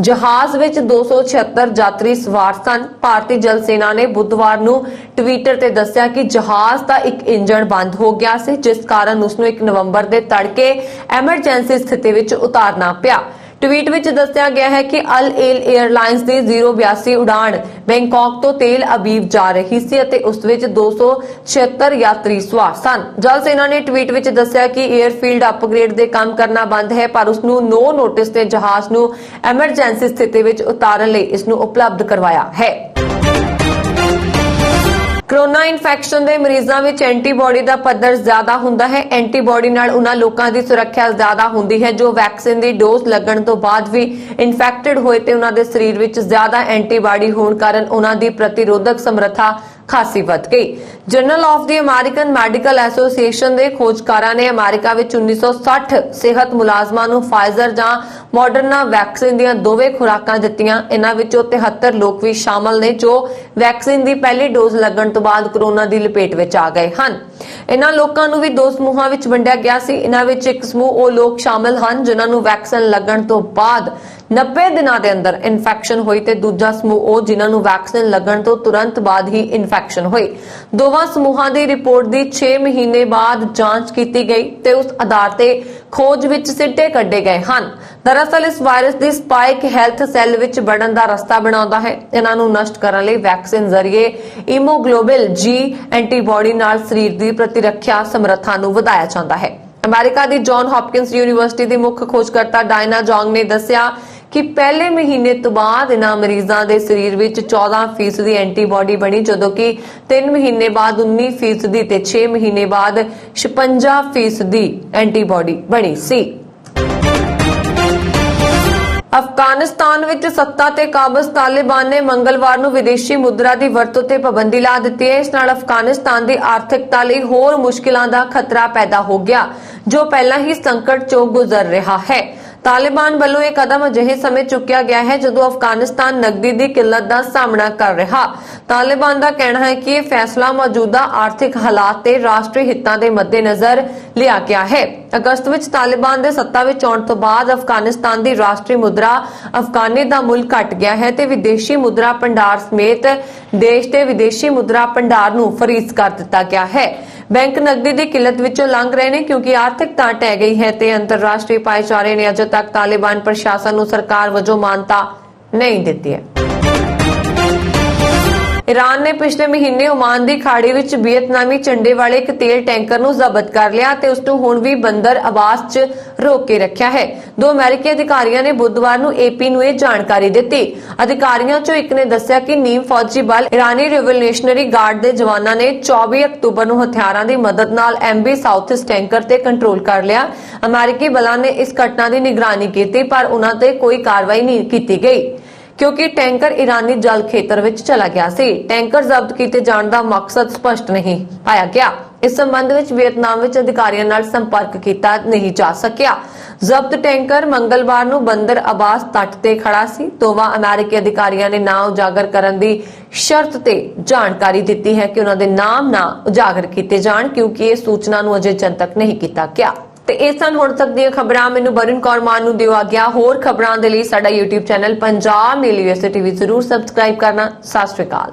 ਜਹਾਜ਼ ਵਿੱਚ 276 ਯਾਤਰੀ ਸਵਾਰ ਸਨ। ਭਾਰਤੀ ਜਲ ਸੈਨਾ ਨੇ ਬੁੱਧਵਾਰ ਨੂੰ ਟਵਿੱਟਰ ਤੇ ਦੱਸਿਆ ਕਿ ਜਹਾਜ਼ ਦਾ ਇੱਕ ਇੰਜਣ ਬੰਦ ਹੋ ਗਿਆ ਸੀ, ਜਿਸ ਕਾਰਨ ਉਸ ਨੂੰ 1 ਨਵੰਬਰ ਦੇ ਤੜਕੇ ਐਮਰਜੈਂਸੀ ਸਥਿਤੀ ਵਿੱਚ ਉਤਾਰਨਾ ਪਿਆ। ਟਵੀਟ ਵਿੱਚ ਦੱਸਿਆ ਗਿਆ ਹੈ ਕਿ ਅਲ ਏਲ 에ਅਰਲਾਈਨਸ ਦੀ 082 ਉਡਾਣ ਬੈਂਕਾਕ ਤੋਂ ਤੇਲ ਅਬੀਬ ਜਾ ਰਹੀ ਸੀ ਅਤੇ ਉਸ ਵਿੱਚ 276 ਯਾਤਰੀ ਸਵਾਰ ਸਨ। ਜਲ ਸੈਨਾ ਨੇ ਟਵੀਟ ਵਿੱਚ ਦੱਸਿਆ ਕਿ 에ਅਰਫੀਲਡ ਅਪਗ੍ਰੇਡ ਦੇ ਕੰਮ ਕਰਨਾ ਬੰਦ ਹੈ, ਪਰ ਉਸ ਨੂੰ ਨੋ ਨੋਟਿਸ ਤੇ ਜਹਾਜ਼ ਨੂੰ ਐਮਰਜੈਂਸੀ ਸਥਿਤੀ ਵਿੱਚ ਉਤਾਰਨ ਲਈ ਇਸ ਨੂੰ ਉਪਲਬਧ ਕਰਵਾਇਆ ਹੈ। ਕੋਰੋਨਾ ਇਨਫੈਕਸ਼ਨ ਦੇ ਮਰੀਜ਼ਾਂ ਵਿੱਚ ਐਂਟੀਬਾਡੀ ਦਾ ਪੱਧਰ ਜ਼ਿਆਦਾ ਹੁੰਦਾ ਹੈ। ਐਂਟੀਬਾਡੀ ਨਾਲ ਉਹਨਾਂ ਲੋਕਾਂ ਦੀ ਸੁਰੱਖਿਆ ਜ਼ਿਆਦਾ ਹੁੰਦੀ ਹੈ ਜੋ ਵੈਕਸੀਨ ਦੀ ਡੋਜ਼ ਲੱਗਣ ਤੋਂ ਬਾਅਦ ਵੀ ਇਨਫੈਕਟਡ ਹੋਏ ਤੇ ਉਹਨਾਂ ਦੇ ਸਰੀਰ ਵਿੱਚ ਜ਼ਿਆਦਾ ਐਂਟੀਬਾਡੀ ਹੋਣ ਕਾਰਨ ਉਹਨਾਂ ਦੀ ਪ੍ਰਤੀਰੋਧਕ ਸਮਰੱਥਾ ਖਾਸੀ ਵੱਧ ਗਈ। General of the American medical association ਦੇ ਖੋਜਕਾਰਾਂ ਨੇ ਅਮਰੀਕਾ ਵਿੱਚ 1960 ਸਿਹਤ ਮੁਲਾਜ਼ਮਾਂ ਨੂੰ ਫਾਈਜ਼ਰ ਜਾਂ ਮੋਡਰਨਾ ਵੈਕਸੀਨ ਦੀਆਂ ਦੋਵੇਂ ਖੁਰਾਕਾਂ ਦਿੱਤੀਆਂ। ਇਹਨਾਂ ਵਿੱਚੋਂ 73 ਲੋਕ ਵੀ ਸ਼ਾਮਲ ਨੇ ਜੋ ਵੈਕਸੀਨ ਦੀ ਪਹਿਲੀ ਡੋਜ਼ ਲੱਗਣ ਤੋਂ ਬਾਅਦ ਕੋਰੋਨਾ ਦੀ ਲਪੇਟ ਵਿੱਚ ਆ ਗਏ ਹਨ। ਇਹਨਾਂ ਲੋਕਾਂ ਨੂੰ ਵੀ 2 ਸਮੂਹਾਂ ਵਿੱਚ ਵੰਡਿਆ ਗਿਆ ਸੀ। ਇਹਨਾਂ ਵਿੱਚ ਇੱਕ ਸਮੂਹ ਉਹ ਲੋਕ ਸ਼ਾਮਲ ਹਨ ਜਿਨ੍ਹਾਂ ਨੂੰ ਵੈਕਸੀਨ ਲੱਗਣ ਤੋਂ ਬਾਅਦ 90 ਦਿਨਾਂ ਦੇ ਅੰਦਰ ਇਨਫੈਕਸ਼ਨ ਹੋਈ ਤੇ ਦੂਜਾ ਸਮੂਹ ਉਹ ਜਿਨ੍ਹਾਂ ਨੂੰ ਵੈਕਸੀਨ ਲੱਗਣ ਤੋਂ ਤੁਰੰਤ ਬਾਅਦ ਹੀ ਇਨਫੈਕਸ਼ਨ ਹੋਈ। ਦੋਵਾਂ ਸਮੂਹਾਂ ਦੀ ਰਿਪੋਰਟ ਦੀ 6 ਮਹੀਨੇ ਬਾਅਦ ਜਾਂਚ ਕੀਤੀ ਗਈ ਤੇ ਉਸ ਆਧਾਰ ਤੇ ਖੋਜ ਵਿੱਚ ਸਿੱਟੇ ਕੱਢੇ ਗਏ ਹਨ। ਦਰਅਸਲ ਇਸ ਵਾਇਰਸ ਦੀ ਸਪਾਈਕ ਹੈਲਥ ਸੈੱਲ ਵਿੱਚ ਵੜਨ ਦਾ ਰਸਤਾ ਬਣਾਉਂਦਾ ਹੈ। ਇਹਨਾਂ ਨੂੰ ਨਸ਼ਟ ਕਰਨ ਲਈ ਵੈਕਸੀਨ ਜ਼ਰੀਏ ਹੀਮੋਗਲੋਬਿਨ ਜੀ ਐਂਟੀਬਾਡੀ ਨਾਲ ਸਰੀਰ ਦੀ ਪ੍ਰਤੀਰੱਖਿਆ ਸਮਰੱਥਾ ਨੂੰ ਵਧਾਇਆ ਜਾਂਦਾ ਹੈ। ਅਮਰੀਕਾ ਦੀ ਜੌਨ ਹੌਪਕਿੰਸ ਯੂਨੀਵਰਸਿਟੀ ਦੀ ਮੁੱਖ ਖੋਜਕਰਤਾ ਡਾਇਨਾ ਜੌਂਗ ਨੇ ਦੱਸਿਆ ਕਿ ਪਹਿਲੇ ਮਹੀਨੇ ਤੋਂ ਬਾਅਦ ਇਹਨਾਂ ਮਰੀਜ਼ਾਂ ਦੇ ਸਰੀਰ ਵਿੱਚ 14% ਦੀ ਐਂਟੀਬਾਡੀ ਬਣੀ, ਜਦੋਂ ਕਿ 3 ਮਹੀਨੇ ਬਾਅਦ 19% ਤੇ 6 ਮਹੀਨੇ ਬਾਅਦ 56% ਦੀ ਐਂਟੀਬਾਡੀ ਬਣੀ ਸੀ। ਅਫਗਾਨਿਸਤਾਨ ਵਿੱਚ ਸੱਤਾ ਤੇ ਕਾਬਜ਼ ਤਾਲਿਬਾਨ ਨੇ ਮੰਗਲਵਾਰ ਨੂੰ ਵਿਦੇਸ਼ੀ ਮੁਦਰਾ ਦੀ ਵਰਤੋਂ ਤੇ ਪਾਬੰਦੀ ਲਾ ਦਿੱਤੀ ਹੈ। ਇਸ ਨਾਲ ਅਫਗਾਨਿਸਤਾਨ ਦੀ ਆਰਥਿਕਤਾ ਲਈ ਹੋਰ ਮੁਸ਼ਕਿਲਾਂ ਦਾ ਖਤਰਾ ਪੈਦਾ ਹੋ ਗਿਆ ਜੋ ਪਹਿਲਾਂ ਹੀ ਸੰਕਟ ਚੋਂ ਗੁਜ਼ਰ ਰਿਹਾ ਹੈ। ਤਾਲਿਬਾਨ ਵੱਲੋਂ ਇਹ ਕਦਮ ਅਜਿਹੇ ਸਮੇਂ ਚੁੱਕਿਆ ਗਿਆ ਹੈ ਜਦੋਂ ਅਫਗਾਨਿਸਤਾਨ ਨਕਦੀ ਦੀ ਕਿੱਲਤ ਦਾ ਸਾਹਮਣਾ ਕਰ ਰਿਹਾ। ਤਾਲਿਬਾਨ ਦਾ ਕਹਿਣਾ ਹੈ ਕਿ ਇਹ ਫੈਸਲਾ ਮੌਜੂਦਾ ਆਰਥਿਕ ਹਾਲਾਤ ਤੇ ਰਾਸ਼ਟਰੀ ਹਿੱਤਾਂ ਦੇ ਮੱਦੇਨਜ਼ਰ ਲਿਆ ਗਿਆ ਹੈ। ਅਗਸਤ ਵਿੱਚ ਤਾਲਿਬਾਨ ਦੇ ਸੱਤਾ ਵਿੱਚ ਆਉਣ ਤੋਂ ਬਾਅਦ ਅਫਗਾਨਿਸਤਾਨ ਦੀ ਰਾਸ਼ਟਰੀ ਮੁਦਰਾ ਅਫਗਾਨੀ ਦਾ ਮੁੱਲ ਘਟ ਗਿਆ ਹੈ ਤੇ ਵਿਦੇਸ਼ੀ ਮੁਦਰਾ ਭੰਡਾਰ ਸਮੇਤ ਦੇਸ਼ ਦੇ ਵਿਦੇਸ਼ੀ ਮੁਦਰਾ ਭੰਡਾਰ ਨੂੰ ਫਰੀਜ਼ ਕਰ ਦਿੱਤਾ ਗਿਆ ਹੈ। ਬੈਂਕ ਨਕਦੀ ਦੀ ਕਿੱਲਤ ਵਿੱਚੋਂ ਲੰਘ ਰਹੇ ਨੇ ਕਿਉਂਕਿ ਆਰਥਿਕਤਾ ਢਹਿ ਗਈ ਹੈ ਤੇ ਅੰਤਰਰਾਸ਼ਟਰੀ ਭਾਈਚਾਰੇ ਨੇ ਅਜੇ ਤੱਕ ਤਾਲਿਬਾਨ ਪ੍ਰਸ਼ਾਸਨ ਨੂੰ ਸਰਕਾਰ ਵਜੋਂ ਮਾਨਤਾ ਨਹੀਂ ਦਿੱਤੀ ਹੈ। ਈਰਾਨ ਨੇ ਪਿਛਲੇ ਮਹੀਨੇ ਓਮਾਨ ਦੀ ਖਾੜੀ ਵਿੱਚ ਵੀਅਤਨਾਮੀ ਝੰਡੇ ਵਾਲੇ ਇੱਕ ਤੇਲ ਟੈਂਕਰ ਨੂੰ ਜ਼ਬਤ ਕਰ ਲਿਆ ਤੇ ਉਸ ਨੂੰ ਹੁਣ ਵੀ ਬੰਦਰ ਅਬਾਸ 'ਚ ਰੋਕ ਕੇ ਰੱਖਿਆ ਹੈ। 2 ਅਮਰੀਕੀ ਅਧਿਕਾਰੀਆਂ ਨੇ ਬੁੱਧਵਾਰ ਨੂੰ ਏਪੀ ਨੂੰ ਇਹ ਜਾਣਕਾਰੀ ਦਿੱਤੀ। ਅਧਿਕਾਰੀਆਂ 'ਚੋਂ ਇੱਕ ਨੇ ਦੱਸਿਆ ਕਿ ਨੀਮ ਫੌਜੀ ਬਲ ਇਰਾਨੀ ਰਿਵੋਲੂਸ਼ਨਰੀ ਗਾਰਡ ਦੇ ਜਵਾਨਾਂ ਨੇ 24 ਅਕਤੂਬਰ ਨੂੰ ਹਥਿਆਰਾਂ ਦੀ ਮਦਦ ਨਾਲ MV ਸਾਊਥ ਇਸ ਟੈਂਕਰ ਤੇ ਕੰਟਰੋਲ ਕਰ ਲਿਆ। ਅਮਰੀਕੀ ਬਲਾਂ ਨੇ ਇਸ ਘਟਨਾ ਦੀ ਨਿਗਰਾਨੀ ਕੀਤੀ ਪਰ ਉਨ੍ਹਾਂ ਤੇ ਕੋਈ ਕਾਰਵਾਈ ਨਹੀਂ ਕੀਤੀ ਗਈ ਕਿਉਂਕਿ ਟੈਂਕਰ ਈਰਾਨੀ ਜਲ ਖੇਤਰ ਵਿੱਚ ਚਲਾ ਗਿਆ ਸੀ। ਟੈਂਕਰ ਜ਼ਬਤ ਕੀਤੇ ਜਾਣ ਦਾ ਮਕਸਦ ਸਪਸ਼ਟ ਨਹੀਂ ਪਾਇਆ ਗਿਆ। ਇਸ ਸੰਬੰਧ ਵਿੱਚ ਵੀਅਤਨਾਮ ਵਿੱਚ ਅਧਿਕਾਰੀਆਂ ਨਾਲ ਸੰਪਰਕ ਕੀਤਾ ਨਹੀਂ ਜਾ ਸਕਿਆ। ਜ਼ਬਤ ਟੈਂਕਰ ਮੰਗਲਵਾਰ ਨੂੰ ਬੰਦਰ ਅਬਾਸ ਤੱਟ ਤੇ ਖੜਾ ਸੀ। ਦੋਵਾਂ ਅਮਰੀਕੀ ਅਧਿਕਾਰੀਆਂ ਨੇ ਨਾਂ ਉਜਾਗਰ ਕਰਨ ਦੀ ਸ਼ਰਤ ਤੇ ਜਾਣਕਾਰੀ ਦਿੱਤੀ ਹੈ ਕਿ ਉਹਨਾਂ ਦੇ ਨਾਮ ਨਾ ਉਜਾਗਰ ਕੀਤੇ ਜਾਣ ਕਿਉਂਕਿ ਇਹ ਸੂਚਨਾ ਨੂੰ ਅਜੇ ਜਨਤਕ ਨਹੀਂ ਕੀਤਾ ਗਿਆ। ਤੇ ਇਹ ਸਨ ਹੁਣ ਤੱਕ ਦੀਆਂ ਖਬਰਾਂ। ਮੈਨੂੰ ਬਰਨ ਕੌਰ ਮਾਨ ਨੂੰ ਦਿਓ ਆਗਿਆ। ਹੋਰ ਖਬਰਾਂ ਦੇ ਲਈ ਸਾਡਾ YouTube ਚੈਨਲ ਪੰਜਾਬ ਮੇਲ USA TV ਜ਼ਰੂਰ ਸਬਸਕ੍ਰਾਈਬ ਕਰਨਾ। ਸਤਿ ਸ਼੍ਰੀ ਅਕਾਲ।